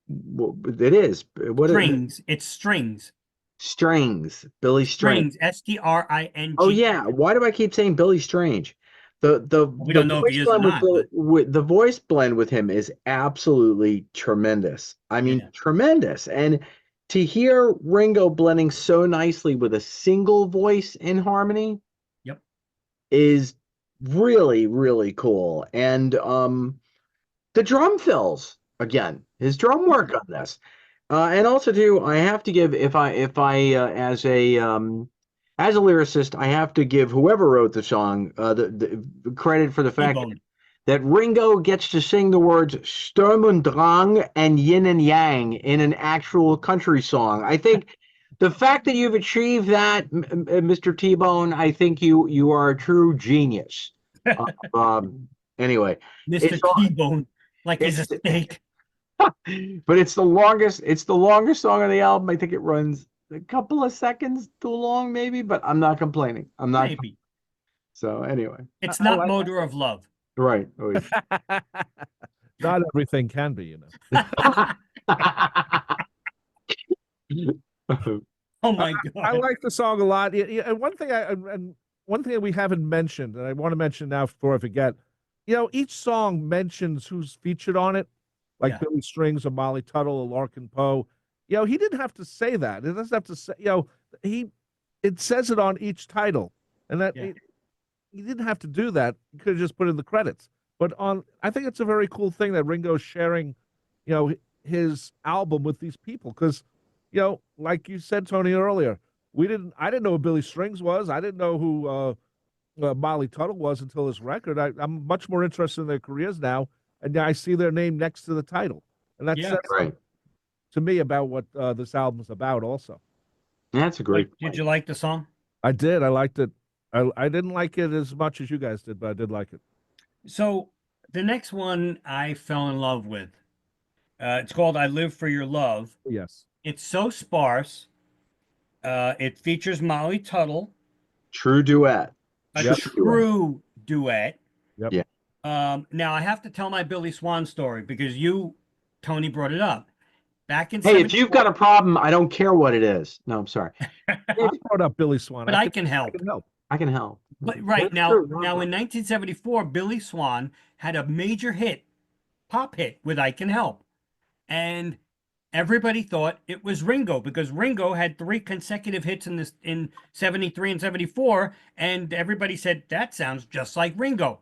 Well, it is. What strings. It's strings. Strings. Billy Strange. String. Oh yeah. Why do I keep saying Billy Strange? We don't know if he is or not. The voice blend with him is absolutely tremendous. I mean, tremendous. And to hear Ringo blending so nicely with a single voice in harmony, yep, is really, really cool. And the drum fills again, his drum work on this. And also too, I have to give if I as a lyricist, I have to give whoever wrote the song the credit for the fact that Ringo gets to sing the words Sturm und Drang and Yin and Yang in an actual country song. I think the fact that you've achieved that, Mr. T-Bone, I think you are a true genius. Anyway, Mr. T-Bone, like he's a steak. But it's the longest song on the album. I think it runs a couple of seconds too long, maybe, but I'm not complaining. I'm not. Maybe. So anyway. It's not Motor of Love. Right. Not everything can be, you know. Oh my God. I like the song a lot. And one thing we haven't mentioned, and I want to mention now before I forget, you know, each song mentions who's featured on it, like Billy Strings or Molly Tuttle or Larkin Poe. You know, he didn't have to say that. It doesn't have to say, you know, it says it on each title. And that he didn't have to do that. He could have just put in the credits. But I think it's a very cool thing that Ringo's sharing, you know, his album with these people. Because, you know, like you said, Tony, earlier, I didn't know who Billy Strings was. I didn't know who Molly Tuttle was until this record. I'm much more interested in their careers now, and I see their name next to the title, and that's right to me about what this album's about. Also, that's a great. Did you like the song? I did. I liked it. I didn't like it as much as you guys did, but I did like it. So the next one I fell in love with. It's called "I Live for Your Love." Yes, it's so sparse. It features Molly Tuttle. True duet. A true duet. Yep. Yeah. Now I have to tell my Billy Swan story because you, Tony, brought it up. Back in Hey, if you've got a problem, I don't care what it is. No, I'm sorry. I brought up Billy Swan, but I can help. I can help. But right now in 1974, Billy Swan had a major hit, pop hit with "I Can Help," and everybody thought it was Ringo because Ringo had 3 consecutive hits in 73 and 74, and everybody said that sounds just like Ringo.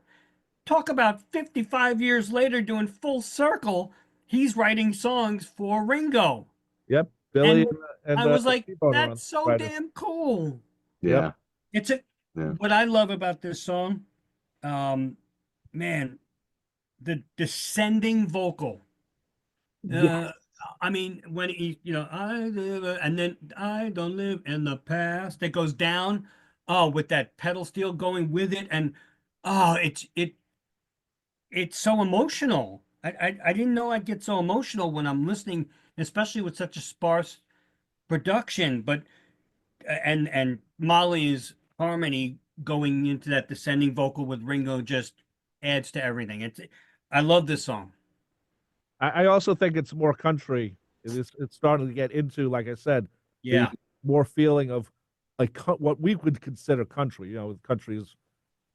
Talk about 55 years later doing full circle, he's writing songs for Ringo. Yep, Billy. And I was like, that's so damn cool. Yeah. It's what I love about this song, man, the descending vocal. I mean, when he, you know, I live, and then I don't live in the past. It goes down, with that pedal steel going with it, and it's so emotional. I didn't know I'd get so emotional when I'm listening, especially with such a sparse production. But and Molly's harmony going into that descending vocal with Ringo just adds to everything. I love this song. I also think it's more country. It's starting to get into, like I said, more feeling of like what we would consider country. You know, country is,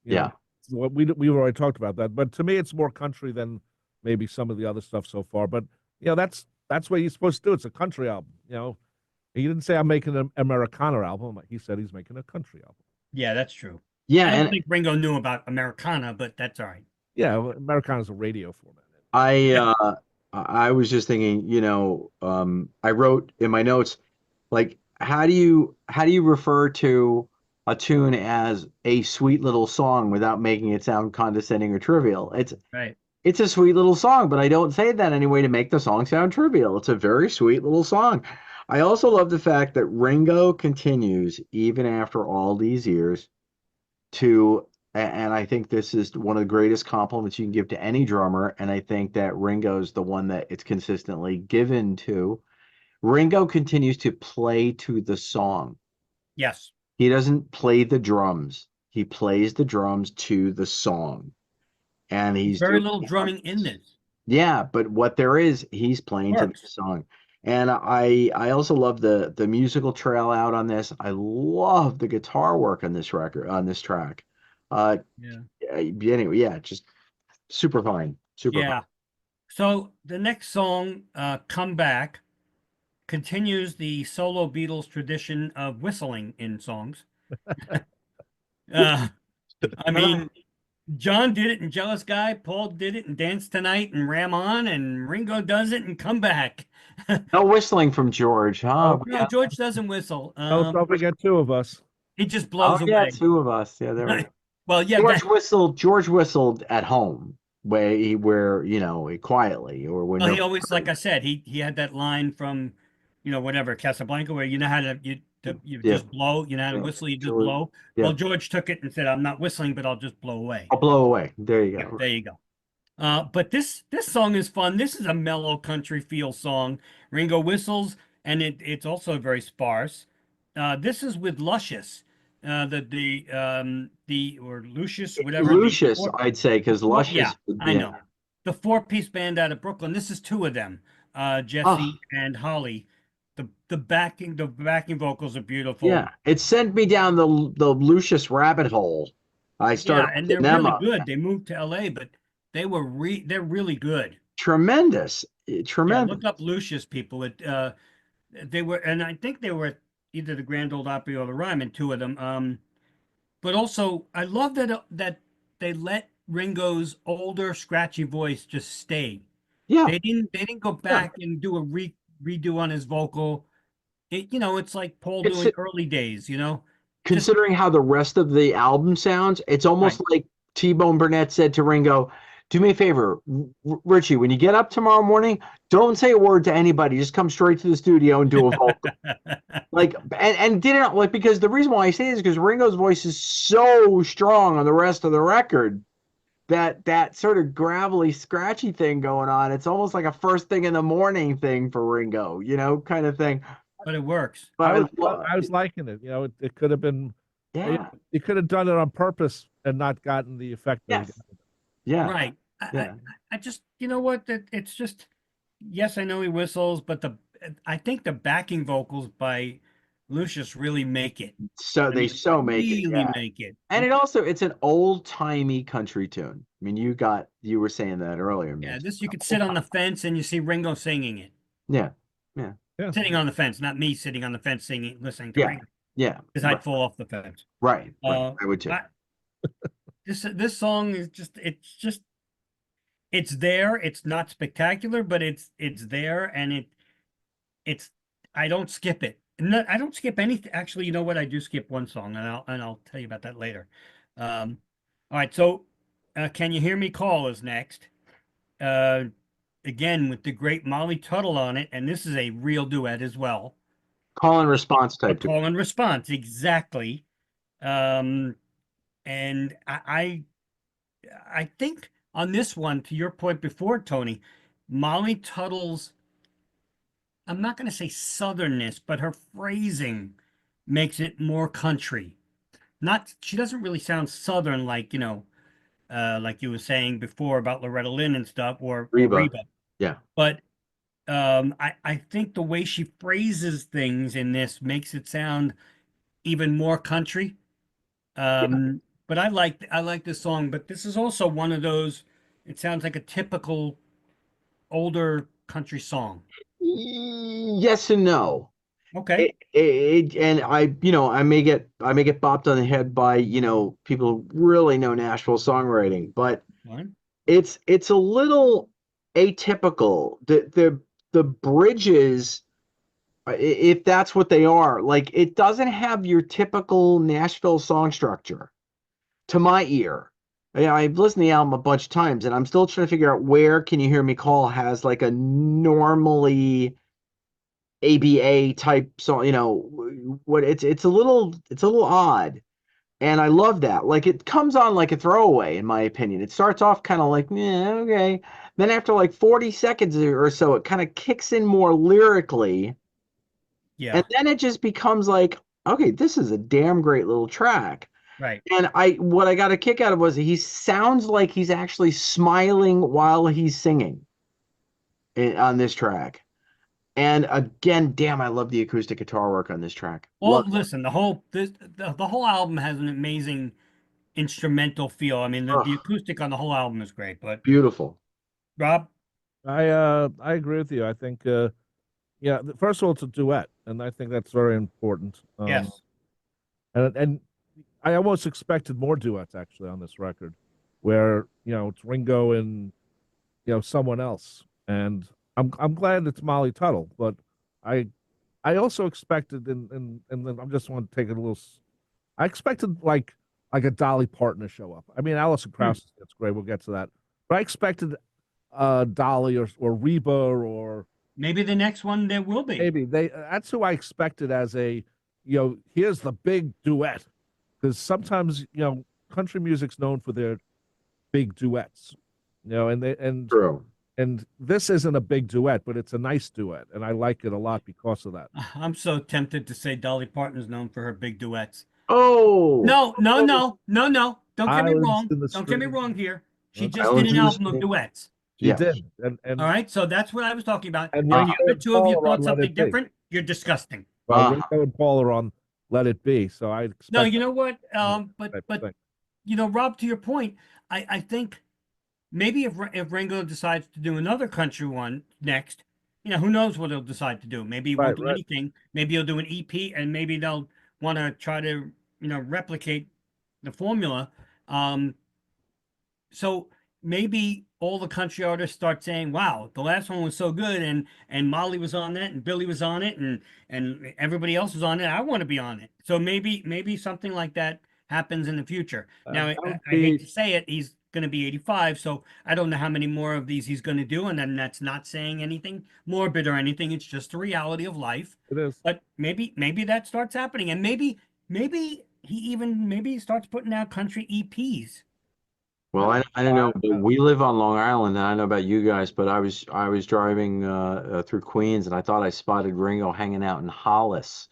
you know, what we've already talked about that. But to me, it's more country than maybe some of the other stuff so far. But you know, that's what he's supposed to do. It's a country album. You know, he didn't say I'm making an Americana album. He said he's making a country album. Yeah, that's true. Yeah, I don't think Ringo knew about Americana, but that's all right. Yeah, Americana's a radio format. I was just thinking, you know, I wrote in my notes, like, how do you refer to a tune as a sweet little song without making it sound condescending or trivial? It's a sweet little song, but I don't say that anyway to make the song sound trivial. It's a very sweet little song. I also love the fact that Ringo continues, even after all these years, and I think this is one of the greatest compliments you can give to any drummer, and I think that Ringo's the one that it's consistently given to. Ringo continues to play to the song. Yes. He doesn't play the drums. He plays the drums to the song. And he's very little drumming in this. Yeah, but what there is, he's playing to the song. And I also love the musical trail out on this. I love the guitar work on this record, on this track. Anyway, just super fine. Fine. So the next song, Come Back, continues the solo Beatles tradition of whistling in songs. I mean, John did it in Jealous Guy. Paul did it in Dance Tonight and Ram On, and Ringo does it and Come Back. No whistling from George, huh? No, George doesn't whistle. Don't forget two of us. He just Oh blows yeah, away. two of us. Yeah, there we go. Well, yeah, George whistled at home, where you know, quietly, or when well, he always, like I said, he had that line from, whatever, Casablanca, where you know how to you Yeah. just blow, you know how to Yeah. whistle, you just George- blow. yeah. Well, George took it and said, "I'm not whistling, but I'll just blow away." I'll blow away. There you Yeah, go. there you go. But this song is fun. This is a mellow country feel song. Ringo whistles, and it's also very sparse. This is with Luscious, or Lucius, whatever. Lucius, I'd say, because Luscious. Yeah, I know. The four-piece band out of Brooklyn. This is two of them, Jesse and Holly. The backing vocals are beautiful. Yeah, it sent me down the Lucius rabbit hole. I started and they're them really up. good. They moved to LA, but they're really good. Tremendous. Yeah, look up Lucius, people. They were, and I think they were at either the Grand Ole Opry or the Ryman, two of them. But also, I love that they let Ringo's older, scratchy voice just stay. Yeah. They didn't go back and do a redo on his vocal. It's like Paul doing early days. Considering how the rest of the album sounds, it's almost like T-Bone Burnett said to Ringo, "Do me a favor, Richie, when you get up tomorrow morning, don't say a word to anybody. Just come straight to the studio and do a vocal." and didn't because the reason why I say this is because Ringo's voice is so strong on the rest of the record that sort of gravelly, scratchy thing going on. It's almost like a first thing in the morning thing for Ringo, kind of thing. But it works. But I was liking it. It could have been. Yeah. You could have done it on purpose and not gotten the effect. Yes. Yeah. Right. I just, it's just, yes, I know he whistles, but I think the backing vocals by Lucius really make it. So they make it. Really make it. And it's an old timey country tune. I mean, you were saying that earlier. Yeah, you could sit on the fence and you see Ringo singing it. Yeah. Sitting on the fence, not me sitting on the fence listening to Ringo. Yeah. Because I'd fall off the fence. Right. I would too. This song is it's there. It's not spectacular, but it's there, and I don't skip it. I don't skip anything. Actually, you know what? I do skip one song, and I'll tell you about that later. All right. So, Can You Hear Me Call is next. Again with the great Molly Tuttle on it, and this is a real duet as well. Call and response type. Call and response, exactly. And I think on this one, to your point before, Tony, Molly Tuttle's, I'm not going to say southernness, but her phrasing makes it more country. She doesn't really sound southern like like you were saying before about Loretta Lynn and stuff, or Reba. Yeah. But I think the way she phrases things in this makes it sound even more country. But I like this song, but this is also one of those, it sounds like a typical older country song. Yes and no. Okay. And I may get bopped on the head by, people who really know Nashville songwriting, but it's a little atypical. The bridges, if that's what they are, like, it doesn't have your typical Nashville song structure to my ear. I've listened to the album a bunch of times, and I'm still trying to figure out where Can You Hear Me Call has like a normally ABA type song, what it's a little odd. And I love that. Like, it comes on like a throwaway, in my opinion. It starts off kind of like, yeah, okay. Then after like 40 seconds or so, it kind of kicks in more lyrically. Yeah. And then it just becomes like, okay, this is a damn great little track. Right. And what I got a kick out of was he sounds like he's actually smiling while he's singing on this track. And again, damn, I love the acoustic guitar work on this track. Well, listen, the whole album has an amazing instrumental feel. I mean, the acoustic on the whole album is great, but beautiful. Rob? I agree with you. I think first of all, it's a duet, and I think that's very important. Yes. And I almost expected more duets actually on this record. where it's Ringo and someone else. And I'm glad it's Molly Tuttle, but I also expected and then I just want to take it a little. I expected like a Dolly Parton to show up. I mean, Alison Krauss, that's great. We'll get to that. But I expected Dolly or Reba or maybe the next one there will be. Maybe that's who I expected as a here's the big duet, because sometimes country music's known for their big duets, and True. And this isn't a big duet, but it's a nice duet, and I like it a lot because of that. I'm so tempted to say Dolly Parton is known for her big duets. Oh no! Don't get me wrong. Islands in the Don't get me Stream. wrong here. She just Islands did an in the album of Stream. duets. She Yes. did, and All right, so that's what I was talking about. And If Ringo the and two of you Paul are on thought Let something It Be. different, you're disgusting. Ringo and Paul are on Let It Be, so I expect. No, you know what? type But of thing. Rob, to your point, I think maybe if Ringo decides to do another country one next, who knows what he'll decide to do? Maybe he won't do anything. Maybe he'll do an EP, and maybe they'll want to try to replicate the formula. So maybe all the country artists start saying, "Wow, the last one was so good, and Molly was on that, and Billy was on it, and everybody else was on it. I want to be on it." So maybe something like that happens in the future. Now, I hate to say it, he's going to be 85, so I don't know how many more of these he's going to do, and then that's not saying anything morbid or anything. It's just the reality of life. It is. But maybe that starts happening, and maybe he starts putting out country EPs. Well, I don't know, but we live on Long Island, and I don't know about you guys, but I was driving through Queens, and I thought I spotted Ringo hanging out in Hollis.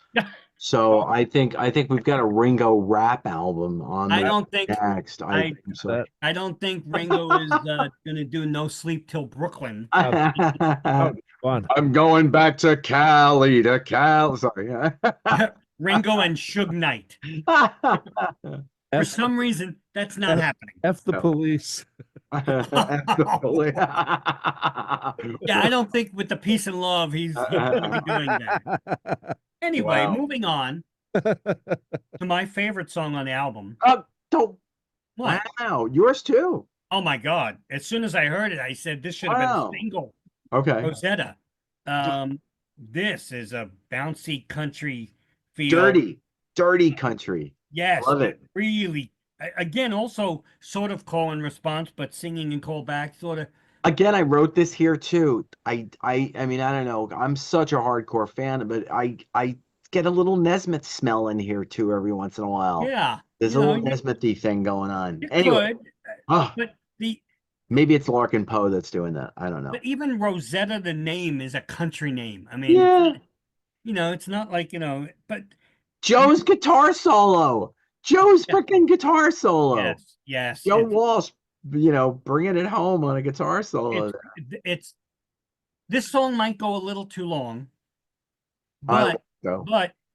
So I think we've got a Ringo rap album on I don't think next. I don't think Ringo is going to do No Sleep Till Brooklyn. Fun. I'm going back to Cali, Sorry. Ringo and Suge Knight. For some reason, that's not happening. F the police. Yeah, I don't think with the peace and love he's going to be doing that. Anyway, Wow. moving on to my favorite song on the album. Don't. What? Wow, yours too. Oh my God. As soon as I heard it, I said this should have been Wow. a single. Okay. Rosetta. This is a bouncy country feel. Dirty country. Yes. Love it. Really. Again, also sort of call and response, but singing and call back, sort of. Again, I wrote this here too. I mean, I don't know. I'm such a hardcore fan, but I get a little Nesmith smell in here too every once in a while. Yeah. There's a little Nesmithy thing going on. You Anyway, could, but maybe it's Larkin Poe that's doing that. I don't know. But even Rosetta, the name, is a country name. I mean, it's not like, but Joe's guitar solo. Joe's freaking guitar solo. Yes. Joe Walsh, bringing it home on a guitar solo. It's this song might go a little too long, but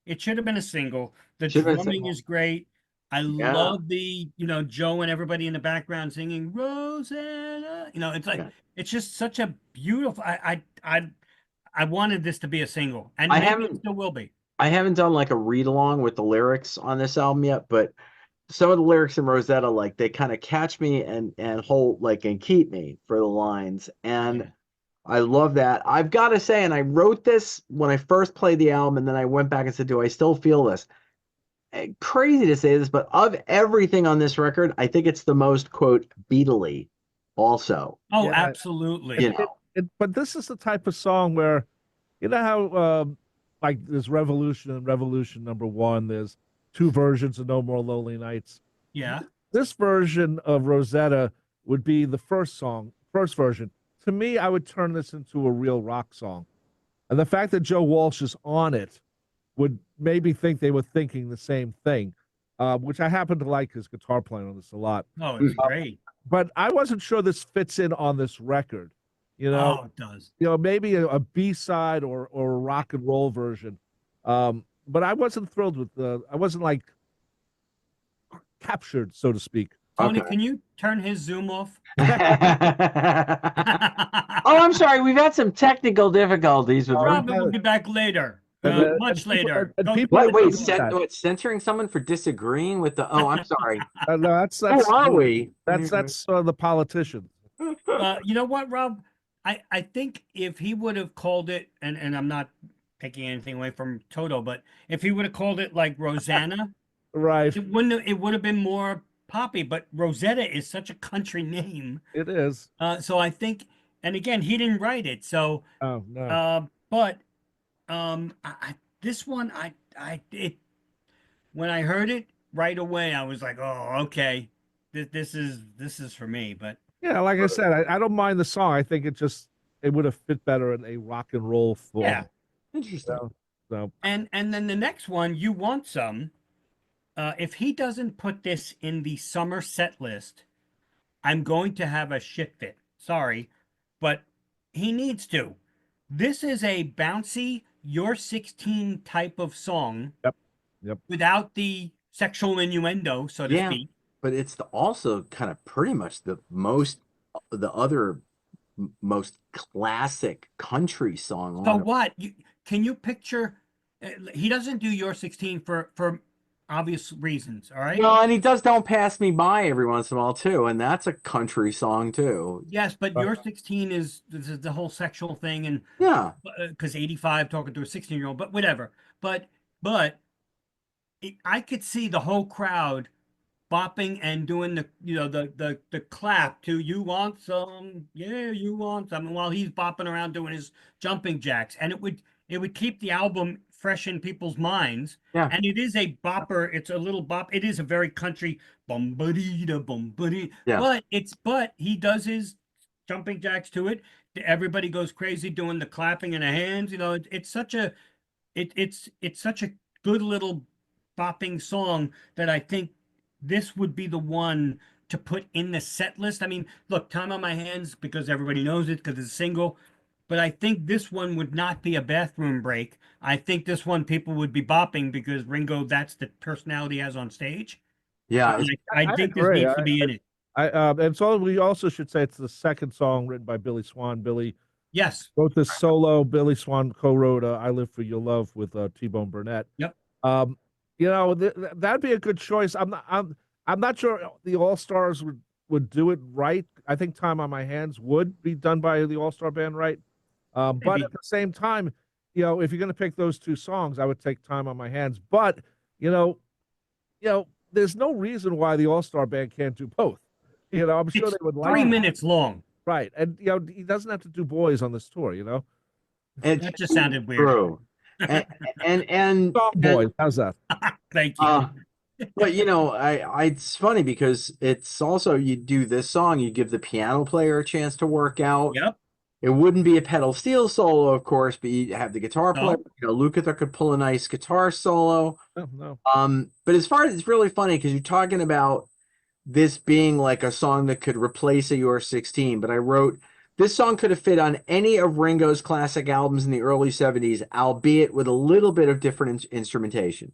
it should have been a single. The drumming is great. I love the, Joe and everybody in the background singing Rosetta. It's like it's just such a beautiful. I wanted this to be a single, and maybe it still will be. I haven't done like a read along with the lyrics on this album yet, but some of the lyrics in Rosetta, like they kind of catch me and hold and keep me for the lines. And I love that. I've got to say, and I wrote this when I first played the album, and then I went back and said, do I still feel this? Crazy to say this, but of everything on this record, I think it's the most, quote, Beatley also. Oh, absolutely. But this is the type of song where, how like there's Revolution and Revolution #1, there's 2 versions of No More Lonely Nights. Yeah. This version of Rosetta would be the first version. To me, I would turn this into a real rock song. And the fact that Joe Walsh is on it would maybe think they were thinking the same thing, which I happen to like his guitar playing on this a lot. Oh, it's great. But I wasn't sure this fits in on this record. Oh, it does. Maybe a B-side or a rock and roll version. But I wasn't thrilled with I wasn't like captured, so to speak. Tony, can you turn his Zoom off? Oh, I'm sorry. We've had some technical difficulties with Robin will be back later. Much later. and Go- people- Wait, People wait, do that. what, censoring someone for disagreeing with the? Oh, I'm sorry. no, that's Who are we? That's the politicians. You know what, Rob? I think if he would have called it, and I'm not taking anything away from Toto, but if he would have called it like Rosanna, Right. it would have been more poppy. But Rosetta is such a country name. It is. So I think, and again, he didn't write it. So, Oh no. but this one, when I heard it right away, I was like, oh, okay, this is for me. But Yeah, like I said, I don't mind the song. I think it would have fit better in a rock and roll form. yeah, Interesting. So and then the next one, You Want Some. If he doesn't put this in the summer set list, I'm going to have a shit fit. Sorry, but he needs to. This is a bouncy, You're 16 type of song. Yep. Without the sexual innuendo, so to Yeah. speak. But it's also kind of pretty much the other most classic country song So on it. what? Can you picture? He doesn't do You're 16 for obvious reasons. All right. No, and he does Don't Pass Me By every once in a while too, and that's a country song too. Yes, but You're 16 is the whole sexual thing, and Yeah. because 85 talking to a 16-year-old, but whatever. But I could see the whole crowd bopping and doing the clap to You Want Some, yeah, you want some, while he's bopping around doing his jumping jacks, and it would keep the album fresh in people's minds. Yeah. And it is a bopper. It's a little bop. It is a very country bum buddy da bum buddy. Yeah. But he does his jumping jacks to it. Everybody goes crazy doing the clapping in the hands. It's such a good little bopping song that I think this would be the one to put in the set list. I mean, look, Time on My Hands, because everybody knows it because it's a single, but I think this one would not be a bathroom break. I think this one people would be bopping because Ringo, that's the personality he has on stage. Yeah. I think this agree. needs to be in it. and so we also should say it's the second song written by Billy Swan. Billy Yes. wrote this solo. Billy Swan co-wrote "I Live for Your Love" with T-Bone Burnett. Yep. That'd be a good choice. I'm not sure the All Stars would do it right. I think "Time on My Hands" would be done by the All Star Band right. But Maybe. at the same time, if you're going to pick those two songs, I would take "Time on My Hands." But there's no reason why the All Star Band can't do both. I'm sure It's they would like 3 it. minutes long. Right, and he doesn't have to do boys on this tour. That just sounded weird. True. And Song boys, how's that? Thank you. but it's funny because it's also, you do this song, you give the piano player a chance to work out. Yep. It wouldn't be a pedal steel solo, of course, but you have the guitar No. player. Lukather could pull a nice guitar solo. No. But as far as, it's really funny because you're talking about this being like a song that could replace a You're 16, but I wrote, this song could have fit on any of Ringo's classic albums in the early 70s, albeit with a little bit of different instrumentation.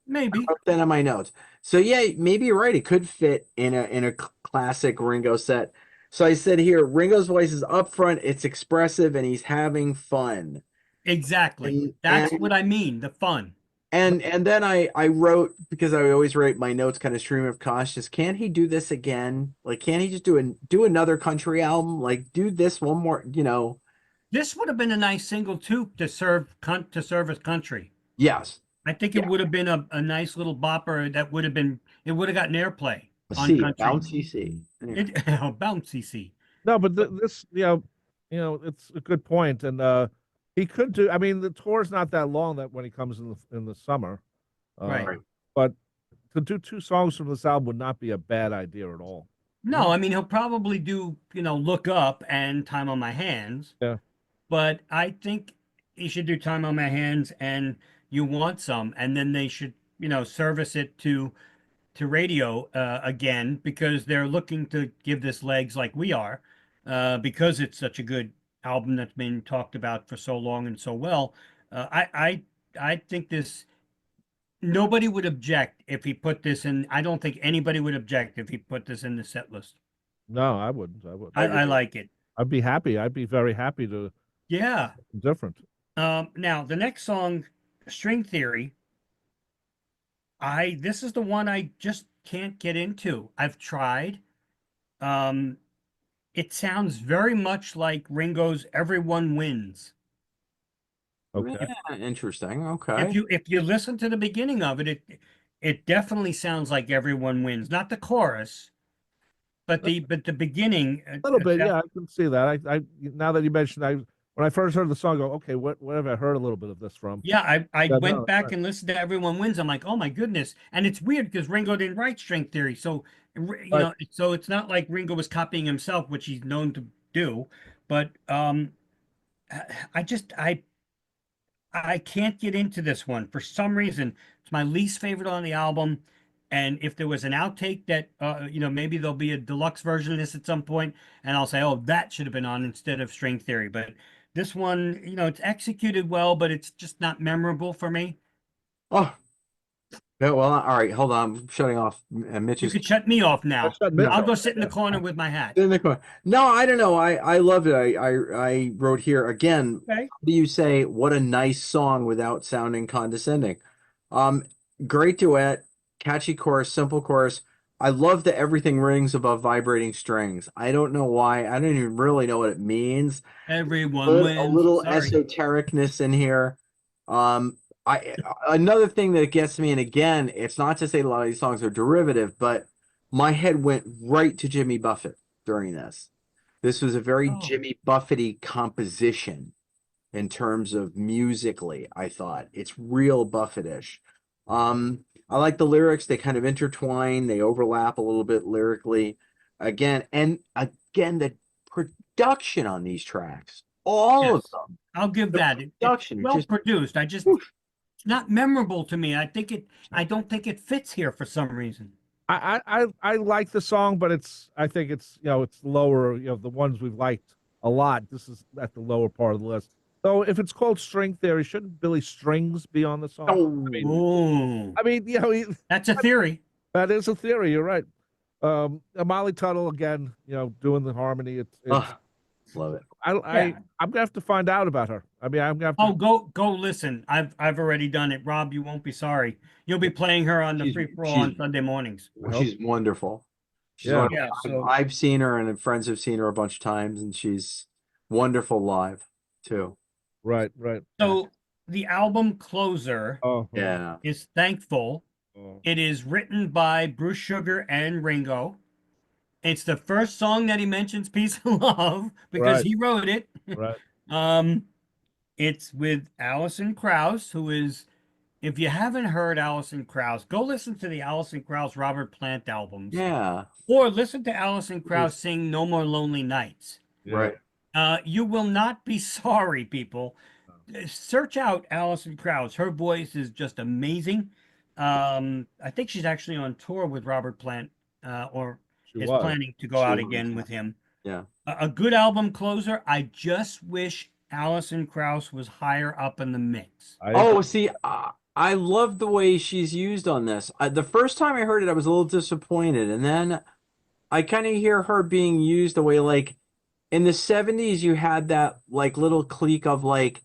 Maybe. I wrote that on my notes. So yeah, maybe you're right. It could fit in a classic Ringo set. So I said here, Ringo's voice is upfront, it's expressive, and he's having fun. Exactly. That's what I mean. The fun. And then I wrote, because I always write my notes kind of stream of conscious, can't he do this again? Like, can't he just do another country album? Like, do this one more, This would have been a nice single too to serve as country. Yes. I think it would have been a nice little bopper that would have gotten airplay on C, country. bouncy C. Anyway. Bouncy C. No, but this, it's a good point, and he could do. I mean, the tour's not that long that when he comes in the summer, Right. But to do two songs from this album would not be a bad idea at all. No, I mean he'll probably do Look Up and Time on My Hands. Yeah. But I think he should do Time on My Hands and You Want Some, and then they should service it to radio again, because they're looking to give this legs like we are, because it's such a good album that's been talked about for so long and so well. I think this, nobody would object if he put this in. I don't think anybody would object if he put this in the set list. No, I wouldn't. I like it. I'd be happy. I'd be very happy to. Yeah. Different. Now the next song, String Theory, this is the one I just can't get into. I've tried. Um, it sounds very much like Ringo's "Everyone Wins." Okay. Yeah, interesting. Okay. If you listen to the beginning of it, it definitely sounds like "Everyone Wins." Not the chorus, but the beginning. A little bit, yeah, I can see that. I now that you mentioned, when I first heard the song, I go, okay, what have I heard a little bit of this from? Yeah, I Yeah, went no, back right. and listened to "Everyone Wins." I'm like, oh my goodness, and it's weird because Ringo didn't write String Theory, so Right. so it's not like Ringo was copying himself, which he's known to do. But I just I can't get into this one for some reason. It's my least favorite on the album. And if there was an outtake that maybe there'll be a deluxe version of this at some point, and I'll say, oh, that should have been on instead of String Theory. But this one, it's executed well, but it's just not memorable for me. Oh, no, well, all right, hold on. I'm shutting off You Mitch's. could shut me off now. That's not I'll go mid- sit in the corner with my hat. In the corner. No, I don't know. I loved it. I wrote here again. Okay. How do you say what a nice song without sounding condescending? Um, Great duet, catchy chorus, simple chorus. I love that everything rings above vibrating strings. I don't know why. I don't even really know what it means. Everyone A wins. little Sorry. esotericness in here. I Another thing that gets me, and again, it's not to say a lot of these songs are derivative, but my head went right to Jimmy Buffett during this. This was a very Oh. Jimmy Buffett-y composition in terms of musically, I thought. It's real Buffett-ish. I like the lyrics, they kind of intertwine, they overlap a little bit lyrically. Again, the production on these tracks, all of Yes. them. I'll give The that. It's production, well just produced. It's not memorable to me. I don't think it fits here for some reason. I like the song, but I think it's it's lower. The ones we've liked a lot. This is at the lower part of the list. So if it's called String Theory, shouldn't Billy Strings be on the song? Oh, I mean, that's a theory. that is a theory. You're right. Molly Tuttle again, doing the harmony. It's love it. I'm gonna have to find out about her. I mean, I'm gonna have to. Oh, go listen. I've already done it. Rob, you won't be sorry. You'll be playing her on the free for all on Sunday mornings. She's wonderful. She's Yeah. wonderful. Yeah, so I've seen her, and friends have seen her a bunch of times, and she's wonderful live too. Right. so the album closer Oh, Yeah. is Thankful. oh. It is written by Bruce Sugar and Ringo. It's the first song that he mentions Peace and Love because Right. he wrote it. Right. It's with Alison Krauss, who is, if you haven't heard Alison Krauss, go listen to the Alison Krauss Robert Plant albums. Yeah. Or listen to Alison Krauss sing No More Lonely Nights. Right. You will not be sorry, people. Search out Alison Krauss. Her voice is just amazing. I think she's actually on tour with Robert Plant, or is planning to go out again with him. Yeah. A good album closer. I just wish Alison Krauss was higher up in the mix. See, I love the way she's used on this. The first time I heard it, I was a little disappointed, and then I kind of hear her being used the way, like, in the 70s, you had that like little clique of like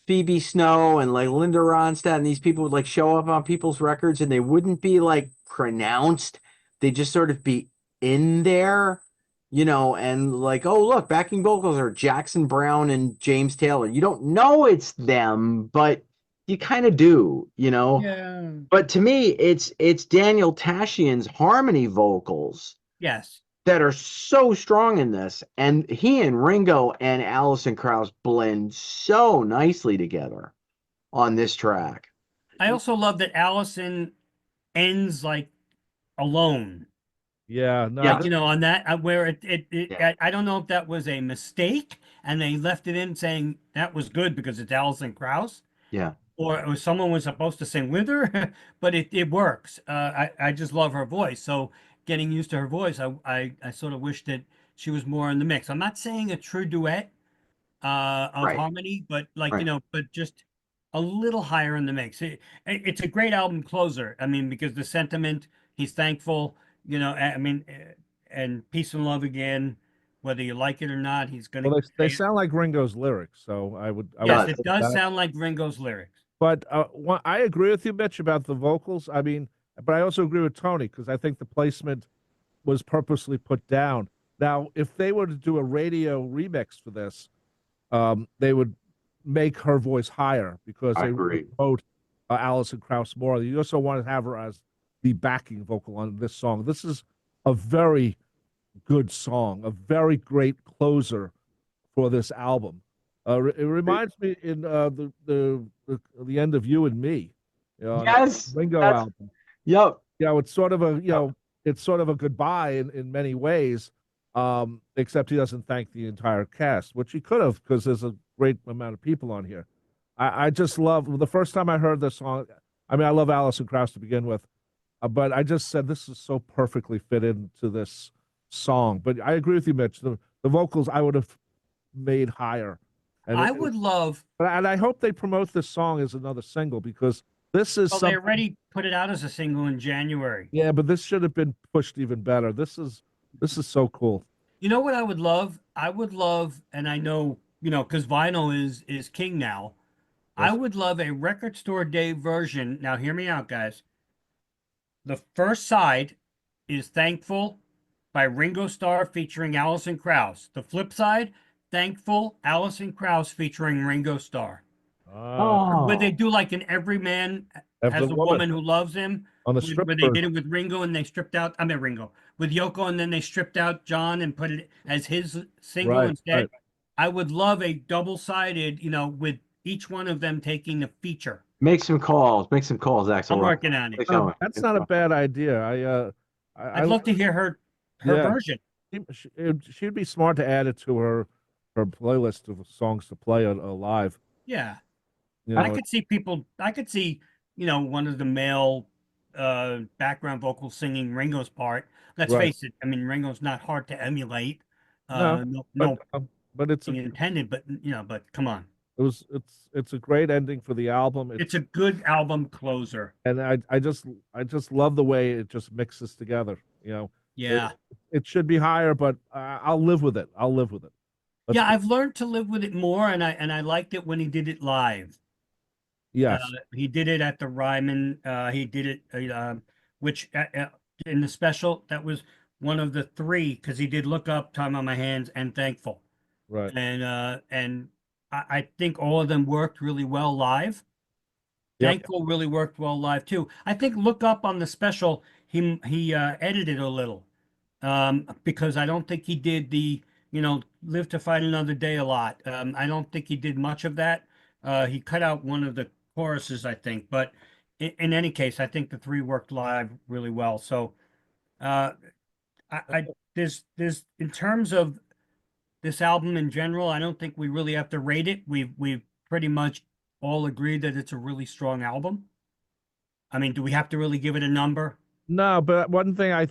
Phoebe Snow and like Linda Ronstadt, and these people would like show up on people's records, and they wouldn't be like pronounced. They'd just sort of be in there, and like, oh, look, backing vocals are Jackson Browne and James Taylor. You don't know it's them, but you kind of do, Yeah. But to me, it's Daniel Tashian's harmony vocals Yes. that are so strong in this, and he and Ringo and Alison Krauss blend so nicely together on this track. I also love that Allison ends like alone. Yeah. No. Yeah. Like, on that where Yeah. I don't know if that was a mistake and they left it in saying that was good because it's Alison Krauss. Yeah. Or someone was supposed to sing with her, but it works. I just love her voice. So getting used to her voice, I sort of wish that she was more in the mix. I'm not saying a true duet of Right. harmony, but like, Right. but just a little higher in the mix. It's a great album closer. I mean, because the sentiment, he's thankful, I mean, and peace and love again, whether you like it or not, he's going Well, to. they sound like Ringo's lyrics, so I would. Yes, does. it does sound like Ringo's lyrics. But I agree with you, Mitch, about the vocals. I mean, but I also agree with Tony because I think the placement was purposely put down. Now, if they were to do a radio remix for this, they would make her voice higher because I they agree. promote Alison Krauss more. You also want to have her as the backing vocal on this song. This is a very good song, a very great closer for this album. It reminds me in the end of You and Me, Yes, Ringo that's album. yep. It's sort of a it's sort of a goodbye in many ways, except he doesn't thank the entire cast, which he could have because there's a great amount of people on here. I just love the first time I heard this song. I mean, I love Alison Krauss to begin with, but I just said this is so perfectly fit into this song. But I agree with you, Mitch. The vocals I would have made higher. And I would love. And I hope they promote this song as another single because this is Well, something. they already put it out as a single in January. Yeah, but this should have been pushed even better. This is so cool. You know what I would love? I would love, and I know, because vinyl is king now. Yes. I would love a record store day version. Now, hear me out, guys. The first side is Thankful by Ringo Starr featuring Alison Krauss. The flip side, Thankful, Alison Krauss featuring Ringo Starr. Where they do like an Every Man Has a Woman Who Loves Him. On the strip where they did it with Ringo and they stripped out, Ringo, with Yoko, and then they stripped out John and put it as his single instead. Right. I would love a double-sided, with each one of them taking a feature. Make some calls, Axel. I'm working on it. That's not a bad idea. I'd love to hear her version. She'd be smart to add it to her playlist of songs to play live. Yeah. I could see one of the male background vocals singing Ringo's part. Let's face it. I mean, Ringo's not hard to emulate. But it's intended. But but come on. It's a great ending for the album. It's a good album closer. And I just love the way it just mixes together. Yeah. It should be higher, but I'll live with it. I've learned to live with it more, and I liked it when he did it live. Yes, he did it at the Ryman. He did it, which in the special that was one of the three because he did Look Up, Time on My Hands, and Thankful. Right. And I think all of them worked really well live. Yep. Thankful really worked well live too. I think Look Up on the special he edited a little because I don't think he did the Live to Fight Another Day a lot. I don't think he did much of that. He cut out one of the choruses, I think, but in any case, I think the three worked live really well. So, there's in terms of this album in general, I don't think we really have to rate it. We've pretty much all agreed that it's a really strong album. I mean, do we have to really give it a number? No, but one thing I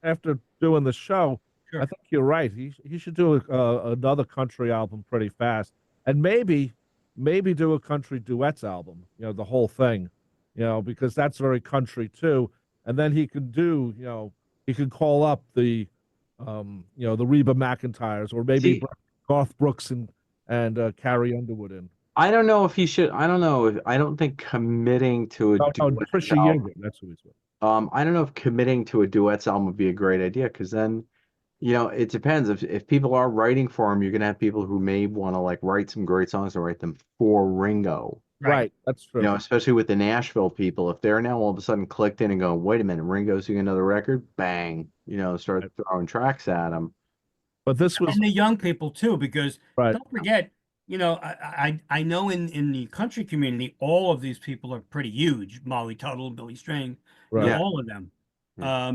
after doing the show, sure. I think you're right. He should do another country album pretty fast, and maybe do a country duets album, the whole thing, because that's very country too. And then he could do, he could call up the Reba McEntires or maybe Garth Brooks and Carrie Underwood in. I don't know if he should. I don't know. I don't think committing to a Trisha Yeager, that's who he's with. I don't know if committing to a duets album would be a great idea because then, it depends. If people are writing for him, you're gonna have people who may want to write some great songs and write them for Ringo. Right, that's true. Especially with the Nashville people, if they're now all of a sudden clicked in and going, wait a minute, Ringo's doing another record, bang, start throwing tracks at him. But this was and the young people too, because don't forget, I know in the country community, all of these people are pretty huge. Molly Tuttle, Billy Strang, all of them. Yeah.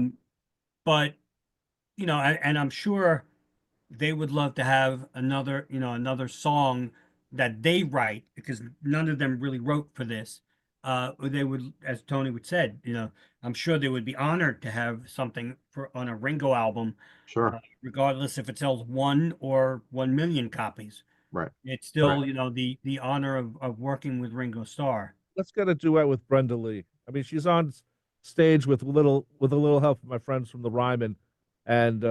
But and I'm sure they would love to have another song that they write because none of them really wrote for this. They would, as Tony would said, I'm sure they would be honored to have something on a Ringo album. Sure. Regardless if it sells 1 or 1 million copies. Right. It's still, the honor of working with Ringo Starr. Let's get a duet with Brenda Lee. I mean, she's on stage with a little help from my friends from the Ryman, and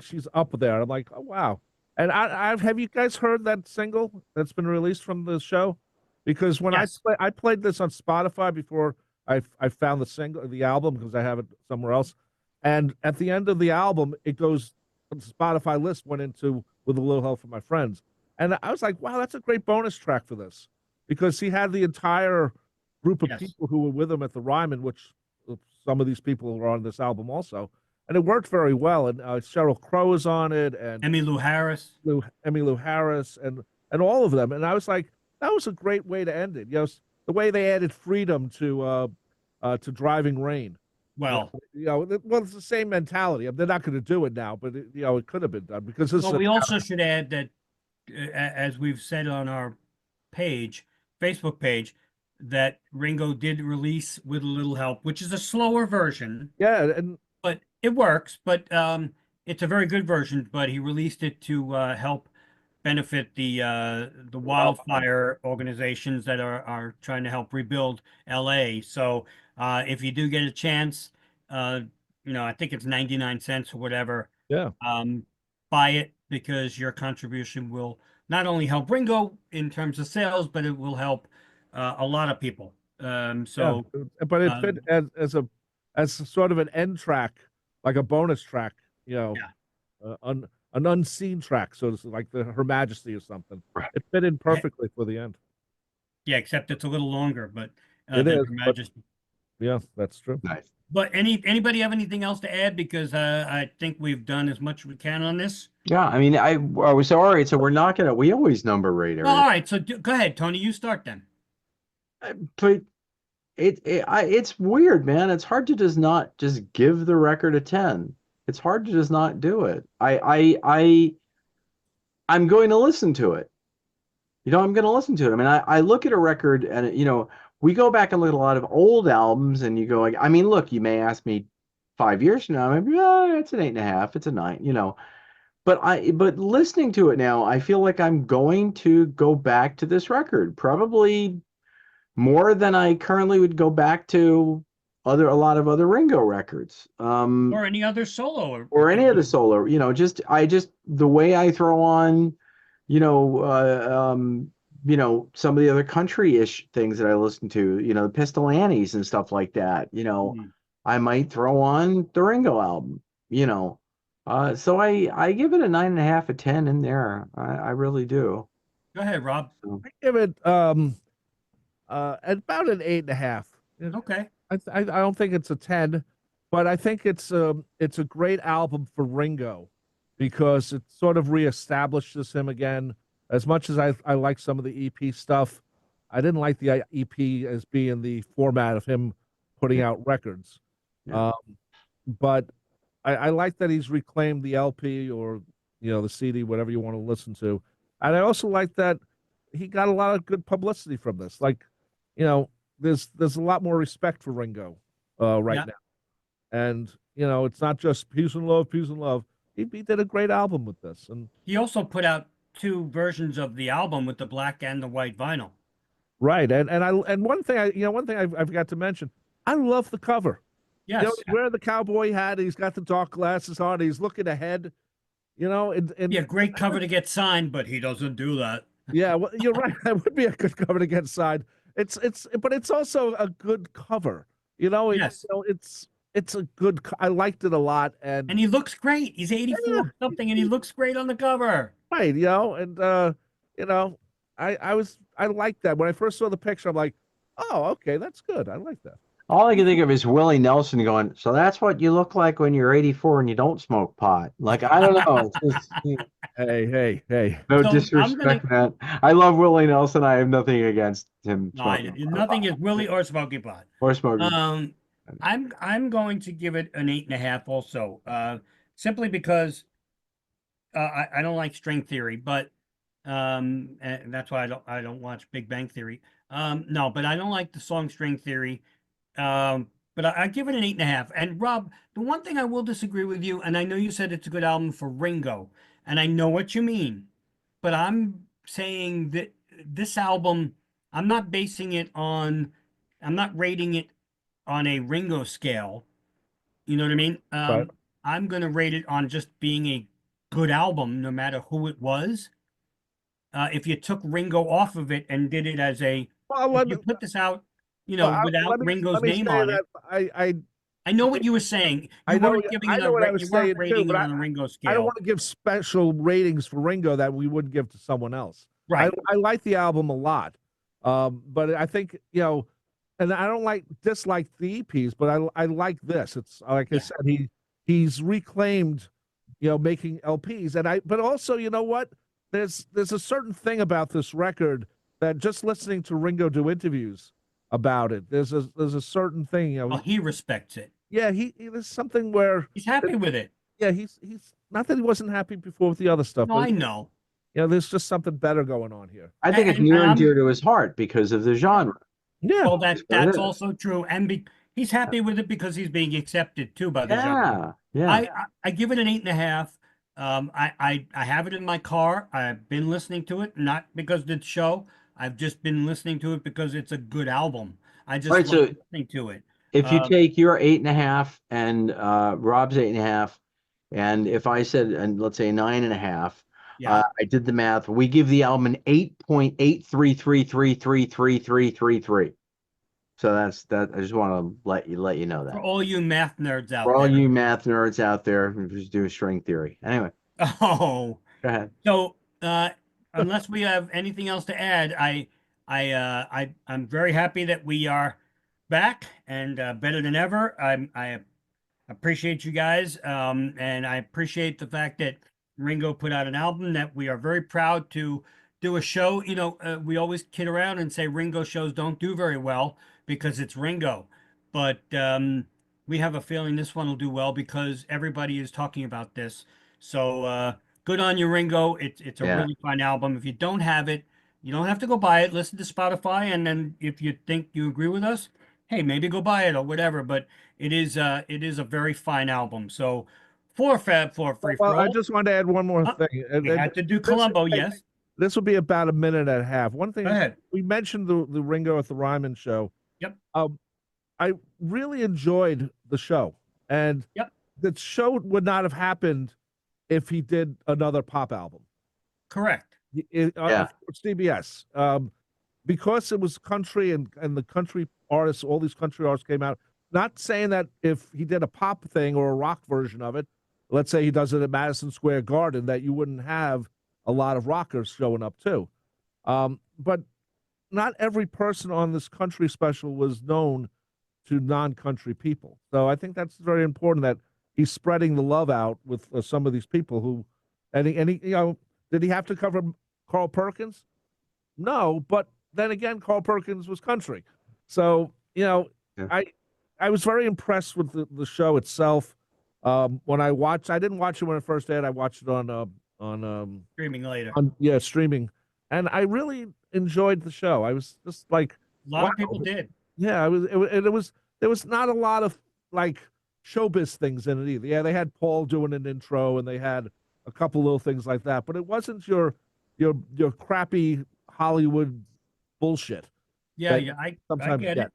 she's up there. I'm like, oh wow. And I have you guys heard that single that's been released from the show? because when Yes. I played this on Spotify before I found the album because I have it somewhere else, and at the end of the album it goes the Spotify list went into With a Little Help from My Friends, and I was like, wow, that's a great bonus track for this because he had the entire group of Yes. people who were with him at the Ryman, which some of these people are on this album also, and it worked very well. And Sheryl Crow is on it, and Emmylou Harris. Emmylou Harris, and all of them. And I was like, that was a great way to end it. The way they added freedom to Driving Rain. Well, Well, it's the same mentality. They're not going to do it now, but it could have been done because this. well, we also should add that, as we've said on our Facebook page, that Ringo did release With a Little Help, which is a slower version. Yeah, and but it works. But it's a very good version. But he released it to help benefit the wildfire organizations that are trying to help rebuild LA. So if you do get a chance, I think it's 99 cents or whatever. Yeah. Buy it because your contribution will not only help Ringo in terms of sales, but it will help a lot of people. So, but it fit as sort of an end track, like a bonus track, an unseen track, so it's like Her Majesty or something. Right. It fit in perfectly for the end. Yeah, except it's a little longer, but it than is. Her Majesty. Yeah, that's true. Nice. But anybody have anything else to add? Because I think we've done as much as we can on this. Yeah, I mean, I was all right. So we're not gonna. We always number rate Well, everything. all right. So go ahead, Tony. You start then. But it's weird, man. It's hard to just not just give the record a 10. It's hard to just not do it. I'm going to listen to it. I'm going to listen to it. I mean, I look at a record and we go back and look at a lot of old albums and you go like, I mean, look, you may ask me 5 years from now, maybe it's an 8.5, it's a 9, but listening to it now, I feel like I'm going to go back to this record, probably more than I currently would go back to a lot of other Ringo records, or any other solo, or any of the solo. The way I throw on, some of the other country-ish things that I listen to, the Pistol Annies and stuff like that. I might throw on the Ringo album. So I give it a 9.5, a 10 in there. I really do. Go ahead, Rob. I give it about an 8.5. Okay. I don't think it's a 10, but I think it's a great album for Ringo because it sort of reestablishes him again. As much as I like some of the EP stuff, I didn't like the EP as being the format of him putting out records. Yeah. But I like that he's reclaimed the LP or the CD, whatever you want to listen to, and I also like that he got a lot of good publicity from this. Like, there's a lot more respect for Ringo right now. And, it's not just peace and love, peace and love. He did a great album with this. And he also put out 2 versions of the album with the black and the white vinyl. Right. And one thing I forgot to mention, I love the cover. Yes. He's wearing the cowboy hat, he's got the dark glasses on, he's looking ahead, and great cover to get signed, but he doesn't do that. Yeah, well, you're right. That would be a good cover to get signed. But it's also a good cover. Yes. It's a good. I liked it a lot, and he looks great. He's 84 something, and he looks great on the cover. Right, I liked that when I first saw the picture. I'm like, oh, okay, that's good. I like that. All I can think of is Willie Nelson going, so that's what you look like when you're 84 and you don't smoke pot. Like, I don't know. Hey. No disrespect, man. I love Willie Nelson. I have nothing against him. Nothing is Willie or smoking pot. Or smoking. I'm going to give it an 8.5 also, simply because I don't like string theory, but and that's why I don't watch Big Bang Theory. No, but I don't like the song String Theory. But I give it an 8.5. And Rob, the one thing I will disagree with you, and I know you said it's a good album for Ringo, and I know what you mean, but I'm saying that this album, I'm not rating it on a Ringo scale. You know what I mean? Right. I'm going to rate it on just being a good album, no matter who it was. If you took Ringo off of it and did it as a Well, if you put this out, without Ringo's let me name say on it. that I know what you were saying. I You know weren't giving it what I was you saying weren't rating too, it but on a Ringo scale. I don't want to give special ratings for Ringo that we wouldn't give to someone else. Right. I like the album a lot, but I think and I don't dislike the EPs, but I like this. It's like I said, he's reclaimed, making LPs, but also, you know what? There's a certain thing about this record that just listening to Ringo do interviews about it, there's a certain thing, Well, he respects it. Yeah, there's something where he's happy with it. Yeah, he's not that he wasn't happy before with the other stuff. No, but I know. There's just something better going on here. I think it's near and dear to his heart because of the genre. Yeah. Well, that's also true, and he's happy with it because he's being accepted too by the genre. Yeah. I give it an 8.5. I have it in my car. I've been listening to it, not because of the show. I've just been listening to it because it's a good album. I just like listening to it. If you take your 8.5 and Rob's 8.5, and if I said, and let's say 9.5, I did the math. We give the album an 8.833333333. So that's that. I just want to let you know that. For all you math nerds out there. For all you math nerds out there who just do string theory. Anyway. Oh. Go ahead. So unless we have anything else to add, I'm very happy that we are back and better than ever. I appreciate you guys, and I appreciate the fact that Ringo put out an album that we are very proud to do a show. We always kid around and say Ringo shows don't do very well because it's Ringo, but we have a feeling this one will do well because everybody is talking about this. So good on you, Ringo. It's a really fine album. If you don't have it, you don't have to go buy it. Listen to Spotify, and then if you think you agree with us, hey, maybe go buy it or whatever. But it is a very fine album. So for Fab Four Free for All, I just wanted to add one more thing. We had to do Columbo, yes. This will be about a minute and a half. One thing, go ahead. We mentioned the Ringo at the Ryman show. Yep. I really enjoyed the show, and the show would not have happened if he did another pop album. Correct. CBS. Because it was country and the country artists, all these country artists came out. Not saying that if he did a pop thing or a rock version of it, let's say he does it at Madison Square Garden, that you wouldn't have a lot of rockers showing up too. But not every person on this country special was known to non-country people. So I think that's very important that he's spreading the love out with some of these people who, and he, did he have to cover Carl Perkins? No, but then again, Carl Perkins was country. So, I was very impressed with the show itself. When I didn't watch it when it first aired. I watched it on streaming later. Streaming, and I really enjoyed the show. I was just like, a lot of people did. Yeah, there was not a lot of like showbiz things in it either. Yeah, they had Paul doing an intro and they had a couple little things like that, but it wasn't your crappy Hollywood bullshit. I get it.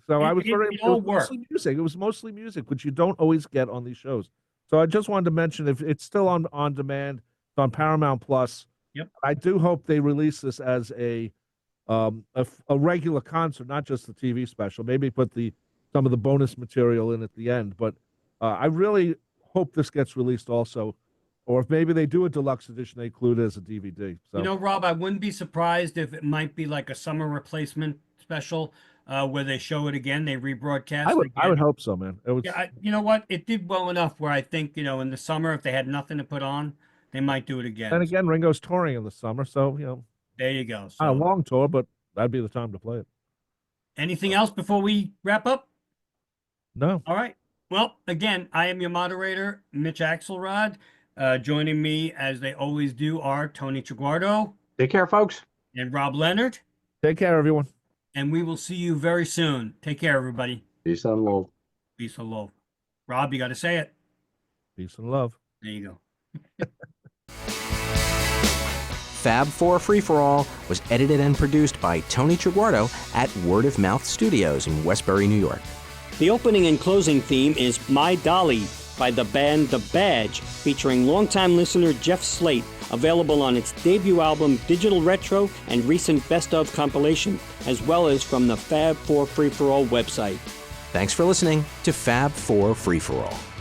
So I was it mostly music. It was mostly music, which you don't always get on these shows. So I just wanted to mention, if it's still on demand, it's on Paramount Plus. Yep. I do hope they release this as a regular concert, not just the TV special. Maybe put some of the bonus material in at the end. But I really hope this gets released also. Or if maybe they do a deluxe edition, they include it as a DVD. So. Rob, I wouldn't be surprised if it might be like a summer replacement special where they show it again, they rebroadcast. I would hope so, man. You know what? It did well enough where I think, in the summer, if they had nothing to put on, they might do it again. And again, Ringo's touring in the summer, so, There you go. So, not a long tour, but that'd be the time to play it. Anything else before we wrap up? No. All right. Well, again, I am your moderator, Mitch Axelrod. Joining me, as they always do, are Tony Traguardo. Take care, folks. And Rob Leonard. Take care, everyone. And we will see you very soon. Take care, everybody. Peace and love. Peace and love. Rob, you got to say it. Peace and love. There you go. Fab Four Free for All was edited and produced by Tony Traguardo at Word of Mouth Studios in Westbury, New York. The opening and closing theme is My Dolly by the band The Badge, featuring longtime listener Jeff Slate, available on its debut album Digital Retro and recent Best Of compilation, as well as from the Fab 4 Free For All website. Thanks for listening to Fab 4 Free For All.